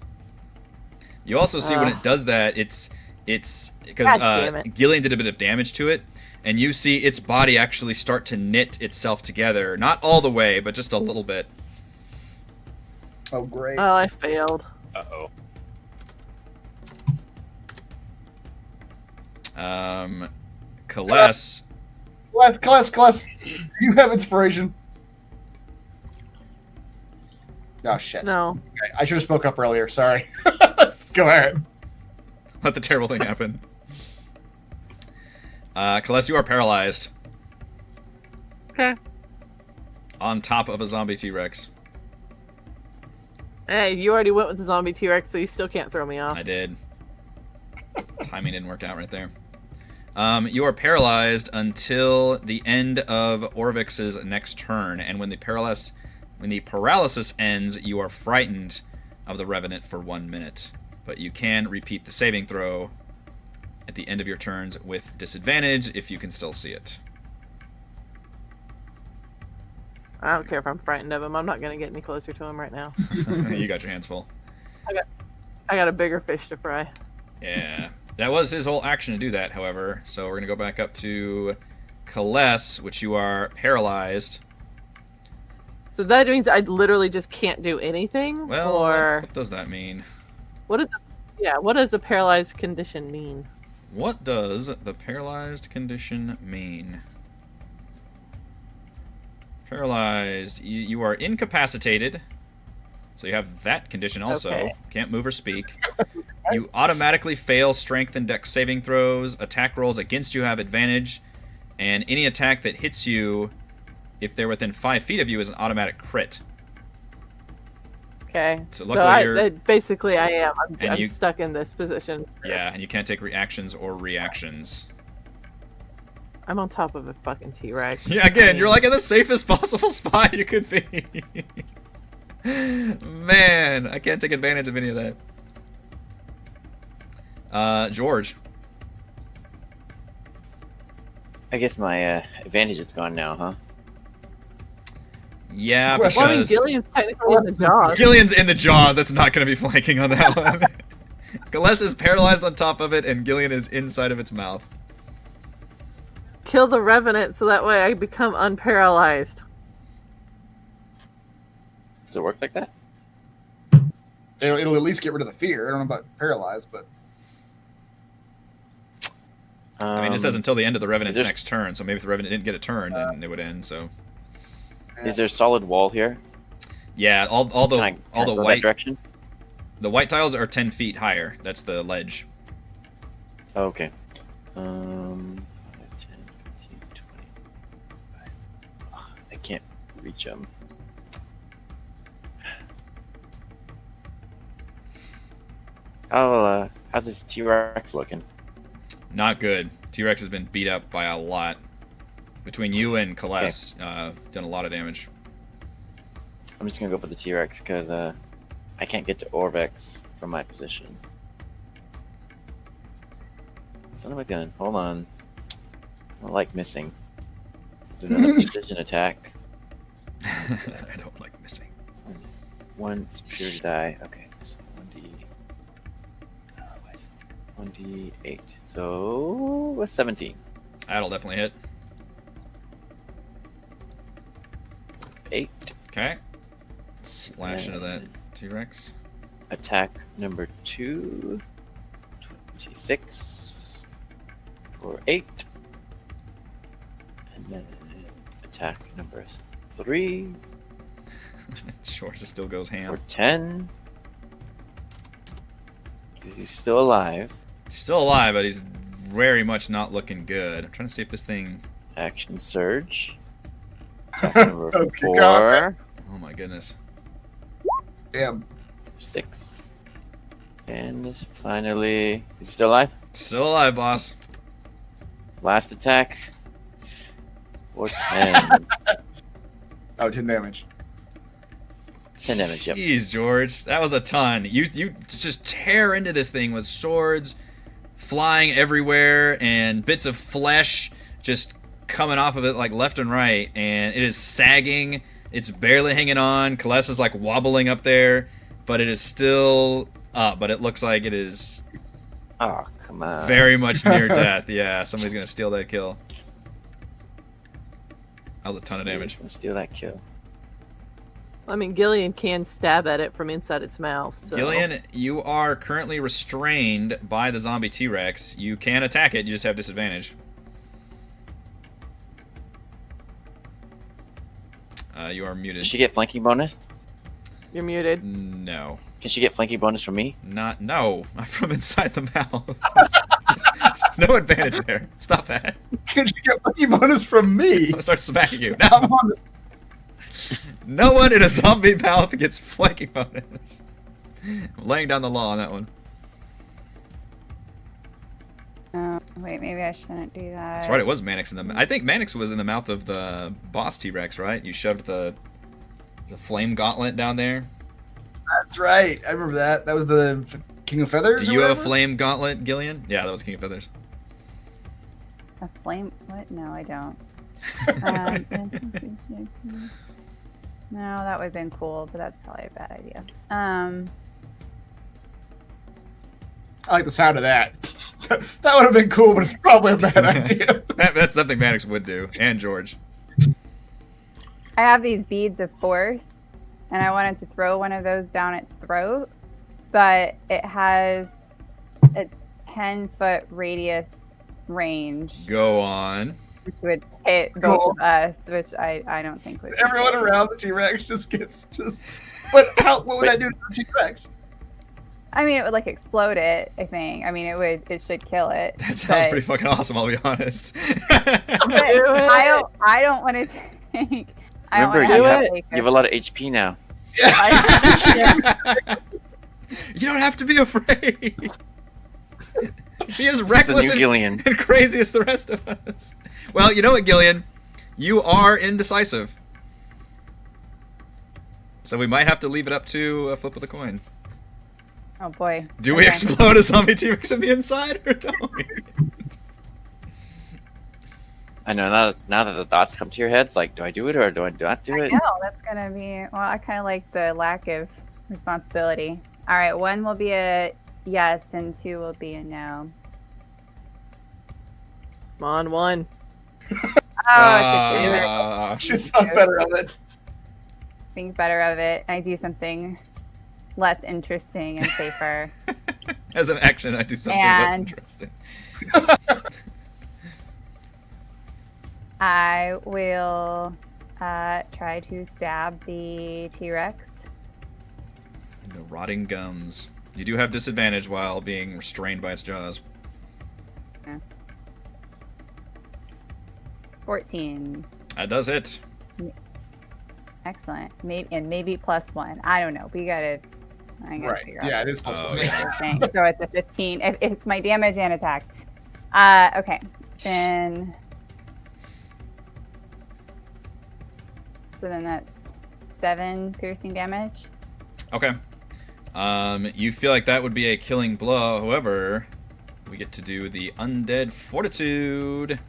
You also see when it does that, it's because God damn it. Gillian did a bit of damage to it, and you see its body actually start to knit itself together. Not all the way, but just a little bit. Oh great. Oh, I failed. Uh-oh. Kaless. Class. Do you have inspiration? Oh shit. No. I should have spoke up earlier. Sorry. Go ahead. Let the terrible thing happen. Kaless, you are paralyzed. Okay. On top of a zombie T-Rex. Hey, you already went with the zombie T-Rex, so you still can't throw me off. I did. Timing didn't work out right there. You are paralyzed until the end of Orvex's next turn, and when the paralysis ends, you are frightened of the Revenant for 1 minute. But you can repeat the saving throw at the end of your turns with disadvantage if you can still see it. I don't care if I'm frightened of him. I'm not gonna get any closer to him right now. You got your hands full. I got a bigger fish to fry. Yeah. That was his whole action to do that, however. So we're going to go back up to Kaless, which you are paralyzed. So that means I literally just can't do anything? Well, or what does that mean? what does a paralyzed condition mean? What does the paralyzed condition mean? Paralyzed. You are incapacitated. So you have that condition also. Okay. Can't move or speak. You automatically fail strength and dex saving throws. Attack rolls against you have advantage. And any attack that hits you, if they're within 5 feet of you, is an automatic crit. Okay. So luckily basically I am. And I'm you- stuck in this position. Yeah, and you can't take reactions or reactions. I'm on top of a fucking T-Rex. Yeah, again, you're like in the safest possible spot you could be. Man, I can't take advantage of any of that. George. I guess my advantage is gone now, huh? Yeah, Well, Well, I mean, because Gillian's technically in the jaws. Gillian's in the jaws. That's not going to be flanking on that one. Kaless is paralyzed on top of it, and Gillian is inside of its mouth. Kill the Revenant so that way I become unparalyzed. Does it work like that? It'll at least get rid of the fear. I don't know about paralyzed, but I mean, it says until the end of the Revenant's is there- next turn, so maybe if the Revenant didn't get a turn, then it would end, so... Is there a solid wall here? Yeah, all Can I the go that white direction? the white tiles are 10 feet higher. That's the ledge. Oh, okay. 5, 10, 15, 20. I can't reach them. Oh, how's this T-Rex looking? Not good. T-Rex has been beat up by a lot. Between you and Kaless, done a lot of damage. I'm just gonna go for the T-Rex because I can't get to Orvex from my position. Son of a gun. Hold on. I don't like missing. Do another precision attack. I don't like missing. One pure die. Okay, so 1d8. So what's 17? That'll definitely hit. 8. Okay. Slash into that T-Rex. Attack number 2. 26 for 8. And then attack number 3 George still goes for ham. 10. Is he still alive? He's still alive, but he's very much not looking good. I'm trying to see if this thing... Action surge. Attack number Okay, 4. Oh my goodness. damn. 6. And finally, is he still alive? Still alive, boss. Last attack. For 10. Oh, 10 damage. 10 damage, yep. Jeez, George. That was a ton. You just tear into this thing with swords flying everywhere and bits of flesh just coming off of it like left and right, and it is sagging. It's barely hanging on. Kaless is like wobbling up there, but it is still up. But it looks like it is Oh, come on. very much near death. Yeah, somebody's gonna steal that kill. That was a ton of damage. Gonna steal that kill. I mean, Gillian can stab at it from inside its mouth. So. Gillian, you are currently restrained by the zombie T-Rex. You can attack it, you just have disadvantage. You are muted. Does she get flanking bonus? You're muted. No. Can she get flanking bonus from me? No, I'm from inside the mouth. There's no advantage there. Stop that. Can you get lucky bonus from me? I'm gonna start smacking you. I'm No, on the- no one in a zombie mouth gets flanking bonus. I'm laying down the law on that one. Wait, maybe I shouldn't do that. That's right, it was Mannix in the... I think Mannix was in the mouth of the boss T-Rex, right? You shoved the flame gauntlet down there. That's right. I remember that. That was the King of Feathers. Do or you have a whatever? flame gauntlet, Gillian? Yeah, that was King of Feathers. A flame? What? No, I don't. No, that would have been cool, but that's probably a bad idea. I like the sound of that. That would have been cool, but it's probably a bad idea. That's something Mannix would do, and George. I have these beads of force, and I wanted to throw one of those down its throat, but it has a 10-foot radius range, Go on. which would hit both of us, which I don't think would. Everyone around the T-Rex just gets just. But what would that do to the T-Rex? I mean, it would like explode it. I think. I mean, it should kill it. That sounds but- pretty fucking awesome. I'll be honest. but I don't want to take. I don't Remember, want to you have a lot of HP now. You don't have to be afraid. Be as The reckless new and, Gillian. and crazy as the rest of us. Well, you know what, Gillian? You are indecisive. So we might have to leave it up to a flip of the coin. Oh boy. Do we explode a zombie T-Rex on the inside, or don't we? I know, now that the thoughts come to your head, it's like, do I do it or do I not do it? No, that's gonna be. Well, I kind of like the lack of responsibility. All right, 1 will be a yes, and 2 will be a no. Come on, 1. Oh, She thought better of it. think better of it. I do something less interesting and safer. As an action, I do something less And- interesting. I will try to stab the T-Rex. The rotting gums. You do have disadvantage while being restrained by its jaws. 14. That does hit. Excellent. Maybe +1. I don't know. We gotta. I gotta Right. figure out. Yeah, it is plus Oh, one. yeah. Thing. So it's a 15. If it's my damage and attack. Okay. Then. So then that's 7 piercing damage. Okay. You feel like that would be a killing blow. However, we get to do the Undead Fortitude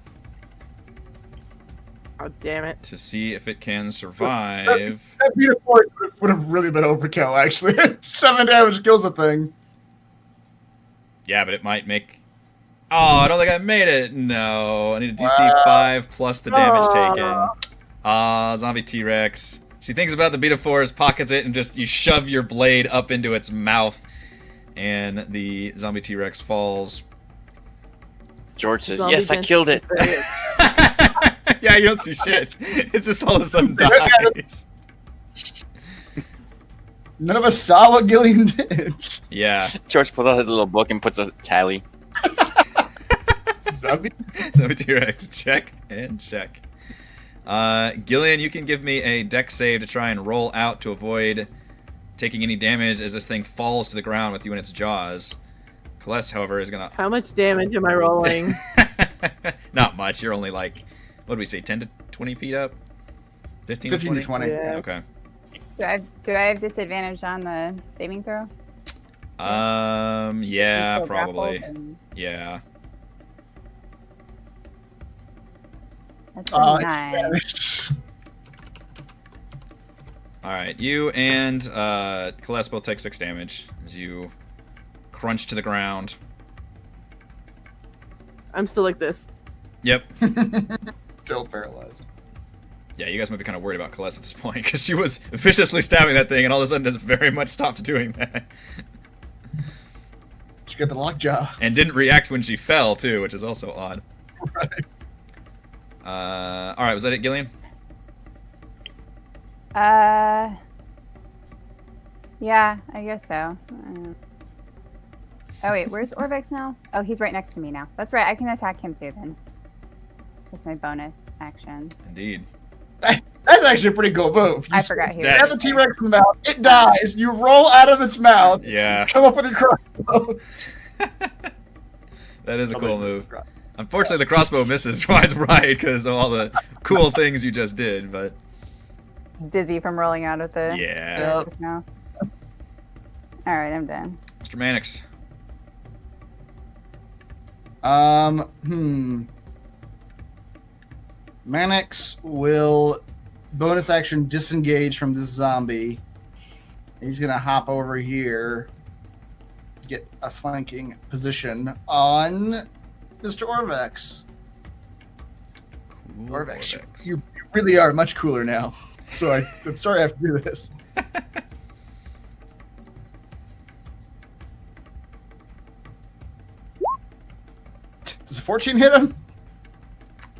Oh, damn it. to see if it can survive. That beat of force would have really been overkill, actually. 7 damage kills a thing. Yeah, but it might make... Oh, I don't think I made it. No, I need a DC 5 plus the damage taken. Zombie T-Rex. She thinks about the beat of force, pockets it, and just you shove your blade up into its mouth, and the zombie T-Rex falls. George says, Zombie yes, I bench killed it. Yeah, you don't see shit. It's just all of a sudden dies. None of us saw what Gillian did. Yeah. George pulls out his little book and puts a tally. Zombie? Zombie T-Rex, check and check. Gillian, you can give me a dex save to try and roll out to avoid taking any damage as this thing falls to the ground with you in its jaws. Celeste, however, is gonna... How much damage am I rolling? Not much. You're only like, what do we say, 10 to 20 feet up? 15 to 15 to 20? 20. Yeah. Okay. Do I have disadvantage on the saving throw? Yeah, Still probably. grappled and- Yeah. That's Oh, a it's 9. damage. Alright, you and Celeste both take 6 damage as you crunch to the ground. I'm still like this. Yep. Still paralyzed. Yeah, you guys might be kind of worried about Celeste at this point, because she was viciously stabbing that thing, and all of a sudden has very much stopped doing that. She got the lockjaw. And didn't react when she fell, too, which is also odd. Right. Alright, was that it, Gillian? Yeah, I guess so. Oh wait, where's Orvex now? Oh, he's right next to me now. That's right, I can attack him too then. That's my bonus action. Indeed. That's actually a pretty cool move. You I forgot he was That- Stab the T-Rex in the mouth, it dies. You roll out of its mouth, Yeah, come up with your crossbow. that is a cool move. Unfortunately, the crossbow misses twice right because of all the cool things you just did, but dizzy from rolling out of the yeah. Orvex mouth. Alright, I'm done. Mr. Mannix. Mannix will bonus action disengage from this zombie. He's going to hop over here, get a flanking position on Mr. Orvex. Cool Orvex, you really are much cooler now. So I'm sorry I have to do this. Does a 14 hit him?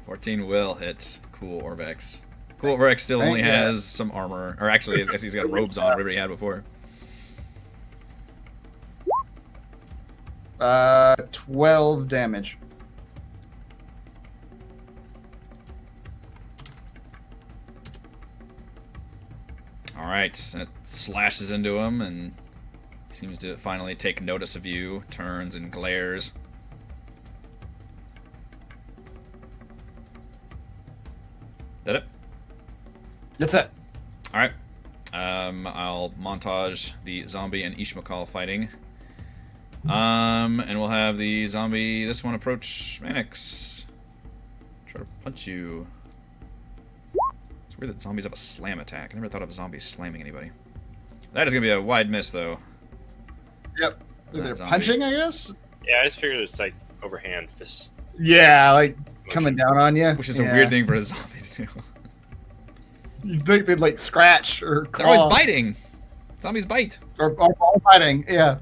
14 will hit Cool Orvex. Cool Orvex still only has some armor. Or actually, I guess he's got robes on, whatever he had before. 12 damage. Alright, that slashes into him and seems to finally take notice of you, turns and glares. That it? That's it. Alright. I'll montage the zombie and Ishmael fighting. And we'll have the zombie, this one, approach Mannix. Try to punch you. It's weird that zombies have a slam attack. I never thought of zombies slamming anybody. That is going to be a wide miss, though. Yep. They're Zombie. punching, I guess? Yeah, I just figured it's like overhand fist. Yeah, like coming down on you. Which is a weird thing for a zombie to do. You'd think they'd like scratch or claw. They're always biting. Zombies bite. Or all fighting, yeah.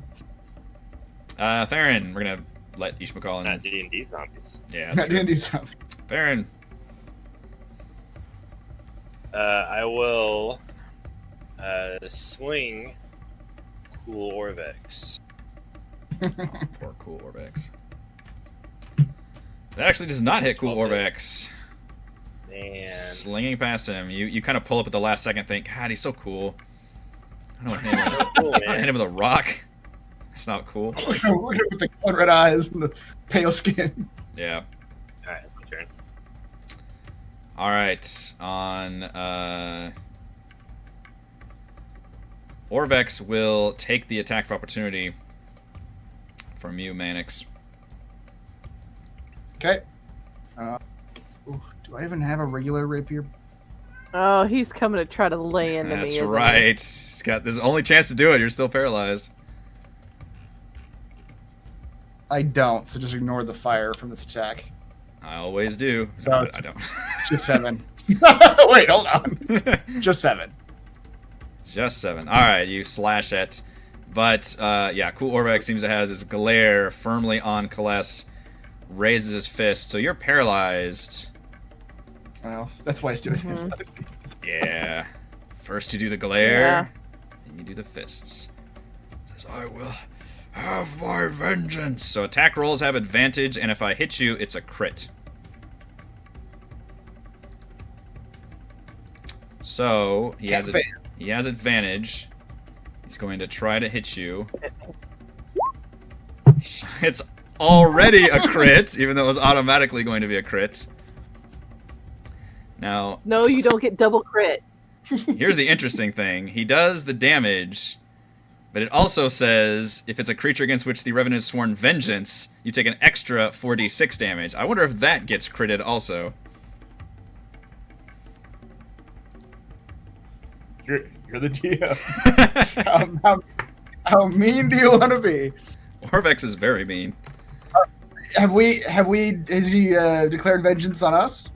Theron, we're going to let Ishmael Not in. D&D zombies. Yeah, Not that's true. D&D zombie. Theron. I will sling Cool Orvex. Poor Cool Orvex. That actually does not hit Cool Orvex. Man. Slinging past him. You kind of pull up at the last second, think, God, he's so cool. I don't want to hit him, Cool, I want to hit man. him with a rock. That's not cool. With the one red eyes and the pale skin. Yeah. Alright, my turn. Alright. On, Orvex will take the attack of opportunity from you, Mannix. Okay. Do I even have a regular rapier? Oh, he's coming to try to lay into me. That's isn't he? right. He's got this only chance to do it. You're still paralyzed. I don't, so just ignore the fire from this attack. I always do. So But I don't. Just 7. Wait, hold on. Just 7. Just 7. Alright, you slash it. But, yeah, Cool Orvex seems to have his glare firmly on Kaless. Raises his fist. So you're paralyzed. Well, that's why he's doing this. Yeah. First you do the glare. Yeah. Then you do the fists. Says, I will have my vengeance. So attack rolls have advantage, and if I hit you, it's a crit. So he has advantage. He's going to try to hit you. It's already a crit, even though it was automatically going to be a crit. Now, No, you don't get double crit. here's the interesting thing. He does the damage, but it also says if it's a creature against which the Revenant has sworn vengeance, you take an extra 4d6 damage. I wonder if that gets critted also. You're the GM. How mean do you want to be? Orvex is very mean. Has he declared vengeance on us?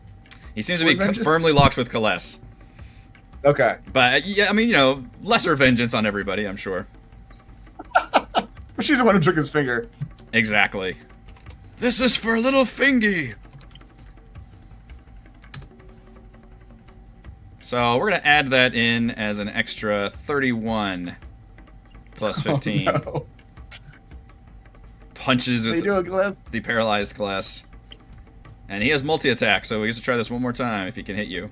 He seems to be Vengeance? firmly locked with Kaless. Okay. But, yeah, I mean, you know, lesser vengeance on everybody, I'm sure. She's the one who took his finger. Exactly. This is for little Fingy. So we're going to add that in as an extra 31 plus 15. Oh, no. Punches How you with doing, Glass? the paralyzed Kaless. And he has multi-attack, so we get to try this one more time if he can hit you.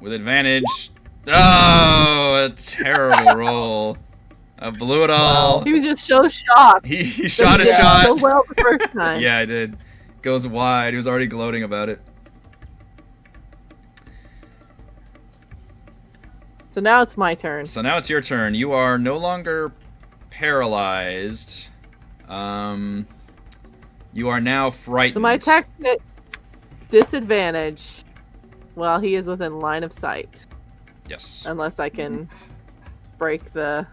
With advantage. Oh, a terrible roll. I blew it all. He was just so shocked. He shot a He did shot. so well the first time. Yeah, I did. Goes wide. He was already gloating about it. So now it's my turn. So now it's your turn. You are no longer paralyzed. You are now frightened. So my attack at disadvantage. Well, he is within line of sight. Yes. Unless I can break the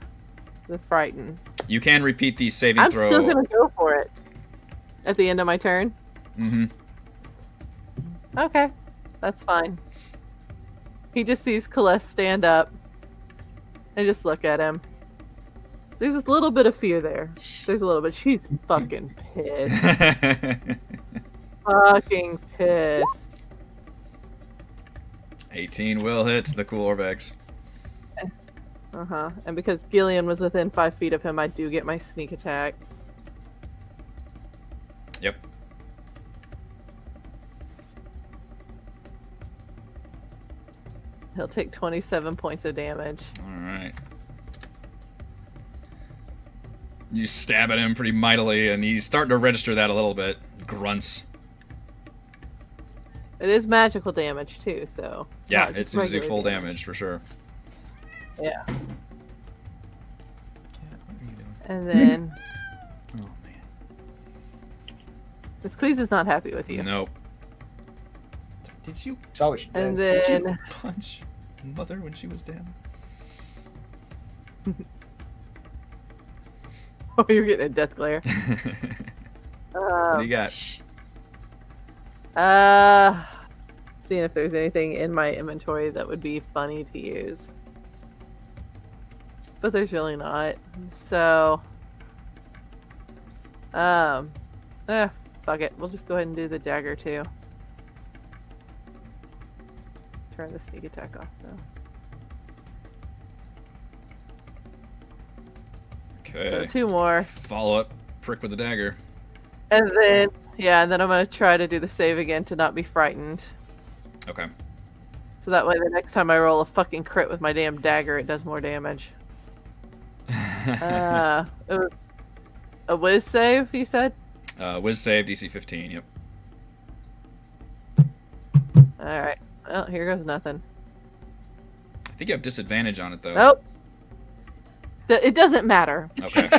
frighten. You can repeat the saving I'm throw. still gonna go for it. At the end of my turn? Mm-hmm. Okay. That's fine. He just sees Celeste stand up and just look at him. There's a little bit of fear there. There's a little bit. She's fucking pissed. Fucking pissed. 18 will hit the cool Orvex. Uh-huh. And because Gillian was within 5 feet of him, I do get my sneak attack. Yep. He'll take 27 points of damage. Alright. You stab at him pretty mightily, and he's starting to register that a little bit. Grunts. It is magical damage, too, so... Yeah, it seems to do full damage, for sure. Yeah. Cat, what are you doing? And then... Oh, man. This Cleese is not happy with you. Nope. Did you Saw what she did. And Did then... you punch Mother when she was down? Oh, you're getting a death glare. What do you got? Seeing if there's anything in my inventory that would be funny to use. But there's really not. So... fuck it. We'll just go ahead and do the dagger, too. Turn the sneak attack off, though. Okay. So 2 more. Follow up. Prick with the dagger. And then... Yeah, and then I'm going to try to do the save again to not be frightened. Okay. So that way the next time I roll a fucking crit with my damn dagger, it does more damage. It was a whiz save, you said? Whiz save, DC 15, yep. Alright. Well, here goes nothing. I think you have disadvantage on it, though. Nope. It doesn't matter. Okay.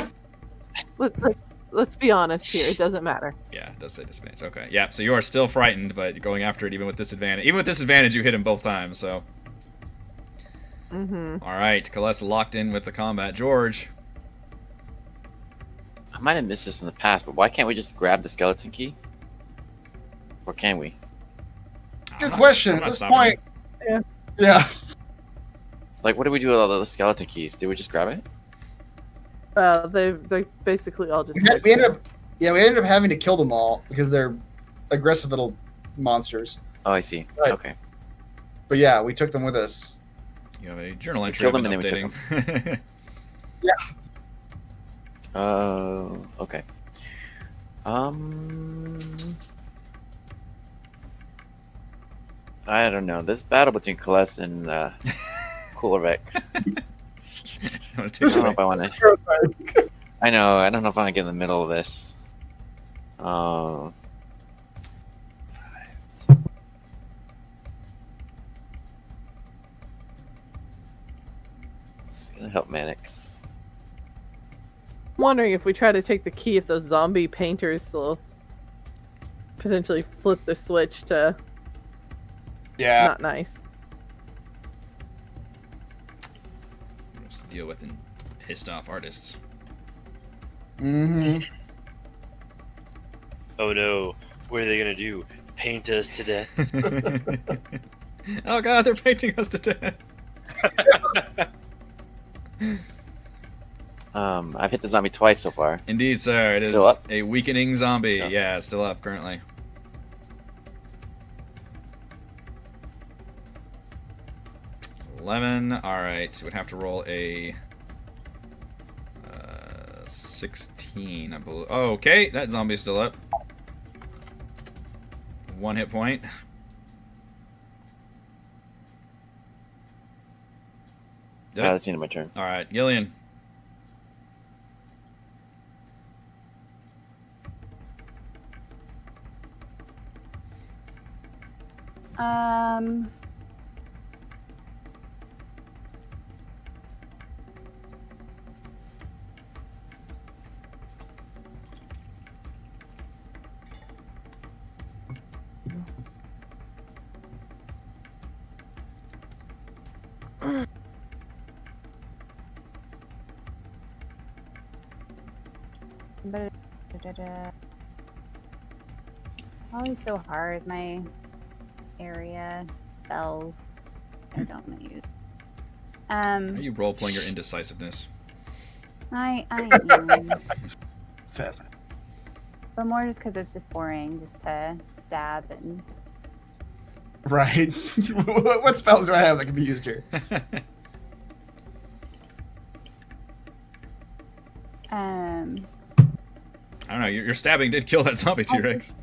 Let's be honest here. It doesn't matter. Yeah, it does say disadvantage. Okay. Yeah, so you are still frightened, but you're going after it even with disadvantage. Even with disadvantage, you hit him both times, so... Mm-hmm. Alright, Celeste locked in with the combat. George. I might have missed this in the past, but why can't we just grab the skeleton key? Or can we? Good question. I'm At not this stopping point, you. yeah. Like, what do we do with all the skeleton keys? Did we just grab it? They basically all just... We ended up having to kill them all because they're aggressive little monsters. Oh, I see. Right. Okay. But yeah, we took them with us. You have a journal So entry kill I've them been and then we updating. Okay. I don't know. This battle between Celeste and Orvex. I want to I take don't know if I want to. I know. I don't know if I want to get in the middle of this. It's gonna help Mannix. I'm wondering if we try to take the key, if those zombie painters will potentially flip the switch to Yeah. not nice. What's the deal with pissed off artists? Mm-hmm. Oh no, what are they gonna do? Paint us to death? Oh god, they're painting us to death. I've hit the zombie twice so far. Indeed, sir. It is Still up? a weakening zombie. So- Yeah, it's still up currently. $11. Alright, so we'd have to roll a 16, I believe. Oh, okay, that zombie's still up. 1 hit point. Did it? That's the end of my turn. Alright, Gillian. Always so hard. My area spells I don't want to use. Are you role playing your indecisiveness? I am. Seven. But more just because it's just boring, just to stab and. Right. What spells do I have that can be used here? I don't know. Your stabbing did kill that zombie T-Rex.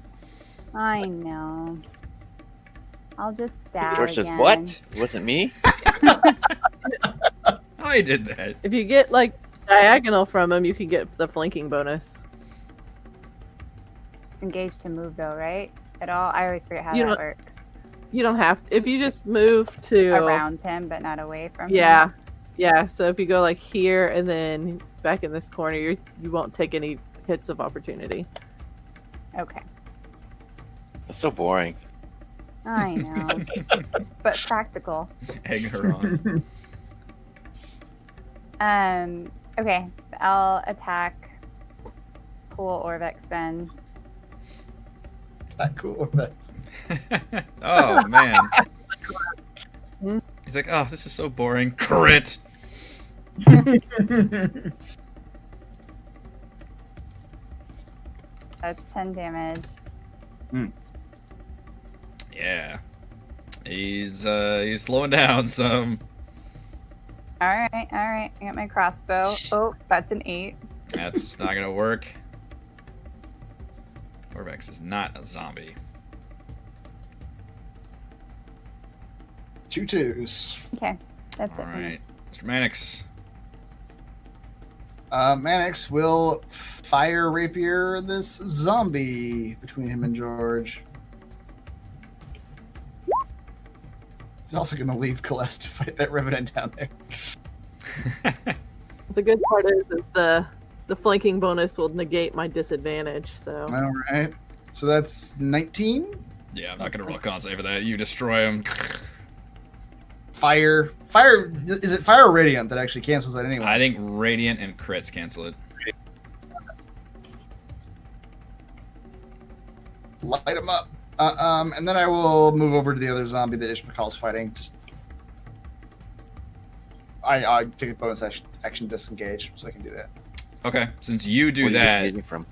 I know. I'll just stab George says, again. "What? It wasn't me." I did that. If you get like diagonal from him, you can get the flanking bonus. It's engaged to move though, right? At all? I always forget how You that don't- works. You don't have if you just move to Around him, but not away from him. Yeah, yeah. So if you go like here and then back in this corner, you won't take any hits of opportunity. Okay. That's so boring. I know. But practical. Egg her on. Okay. I'll attack cool Orvex then. That cool. But Oh man. He's like, oh, this is so boring. Crit. That's 10 damage. Yeah. He's slowing down some. Alright. I got my crossbow. Oh, that's an 8. That's not gonna work. Orvex is not a zombie. 2 2s. Okay. That's All it for me. right, Mr. Mannix. Mannix will fire rapier this zombie between him and George. He's also going to leave Celeste to fight that Revenant down there. The good part is the flanking bonus will negate my disadvantage. So All right. So that's 19. Yeah, I'm not gonna roll a con save for that. You destroy him. Fire. Is it fire or radiant that actually cancels that anyway? I think radiant and crits cancel it. Light him up. And then I will move over to the other zombie that Ishmael's fighting. Just I take a bonus action disengage, so I can do that. Okay, since you do Where are you that, disengaging from?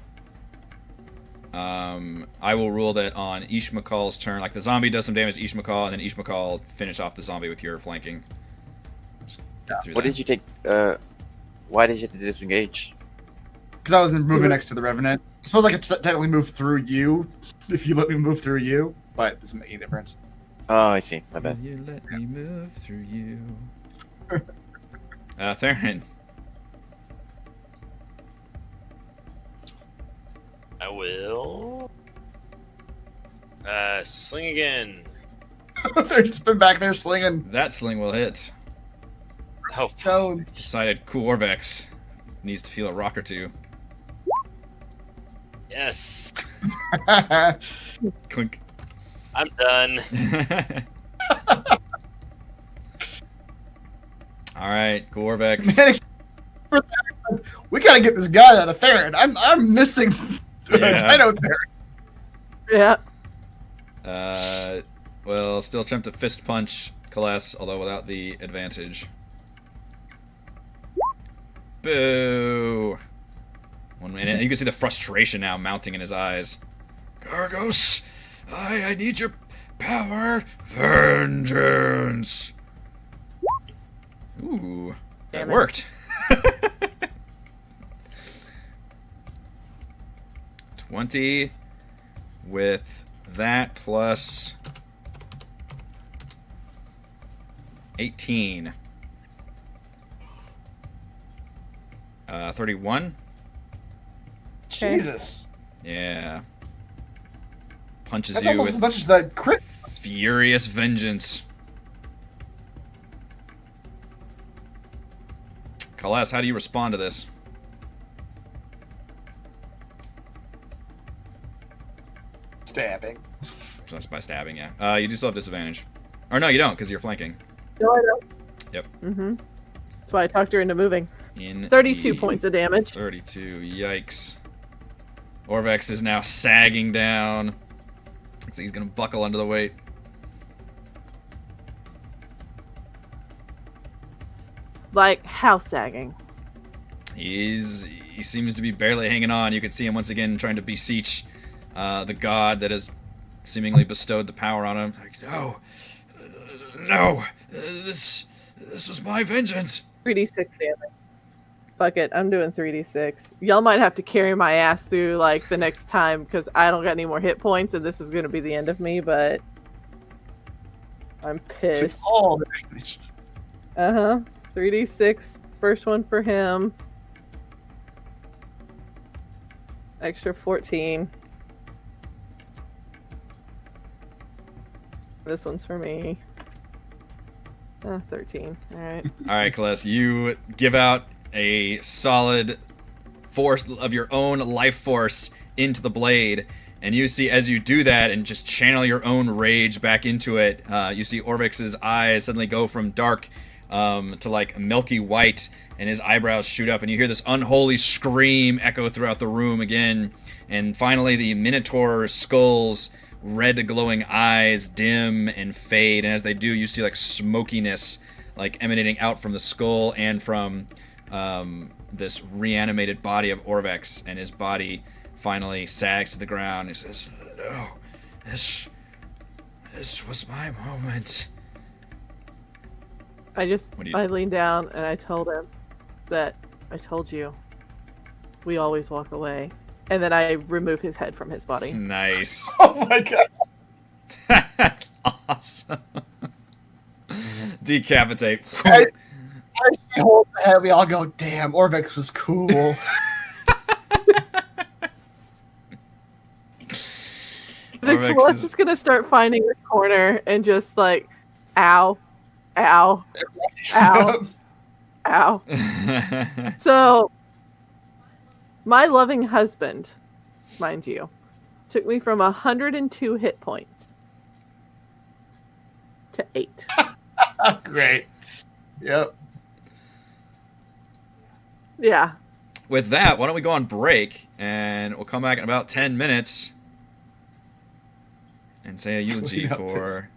I will rule that on Ishmael's turn. Like the zombie does some damage to Ishmael, and then Ishmael finish off the zombie with your flanking. Just get through What that. did you take? Why did you have to disengage? Because I was moving next to the Revenant. I suppose I could technically move through you if you let me move through you, but it doesn't make any difference. Oh, I see. My bad. Will you let me move through you? Theron. I will. Sling again. They've just been back there slinging That sling will hit. Oh, stones. Decided cool Orvex needs to feel a rock or two. yes. Clink. I'm done. All right, cool Orvex. We gotta get this guy out of Theron. I'm missing Yeah. Dino Theron. yeah. Well, still attempt to fist punch Celeste, although without the advantage. Boo! 1 minute. You can see the frustration now mounting in his eyes. Gargos, I need your power. Vengeance. Ooh, that Damn it. worked. 20 with that plus 18. 31. Jesus. Yeah. Punches That's you almost with as much as the crit. furious vengeance. Celeste, how do you respond to this? Stabbing. Just by stabbing, yeah. You do still have disadvantage. Or no, you don't, because you're flanking. No, I don't. Yep. That's why I talked her into moving. In 32 points of damage. 32. Yikes. Orvex is now sagging down. So he's going to buckle under the weight. Like, how sagging? He seems to be barely hanging on. You can see him once again trying to beseech the god that has seemingly bestowed the power on him. Like, no, this was my vengeance. 3d6 damage. Fuck it, I'm doing 3d6. Y'all might have to carry my ass through, like, the next time, because I don't got any more hit points, and this is going to be the end of me, but... I'm pissed. Took all the damage. 3d6. First one for him. Extra 14. This one's for me. 13. Alright. Alright, Celeste, you give out a solid force of your own life force into the blade, and you see as you do that and just channel your own rage back into it, you see Orvex's eyes suddenly go from dark to like milky white, and his eyebrows shoot up, and you hear this unholy scream echo throughout the room again, and finally the Minotaur skull's red glowing eyes dim and fade, and as they do, you see like smokiness like emanating out from the skull and from this reanimated body of Orvex, and his body finally sags to the ground. He says, "No, this was my moment." I leaned down and I told him that I told you we always walk away. And then I remove his head from his body. Nice. Oh my god. That's awesome. Decapitate. I hold the head, we all go, damn, Orvex was cool. The Celeste is gonna start finding the corner and just like, ow, ow, ow, ow. So, my loving husband, mind you, took me from 102 hit points to 8. Great. Yep. Yeah. With that, why don't we go on break, and we'll come back in about 10 minutes and say a eulogy Clean up for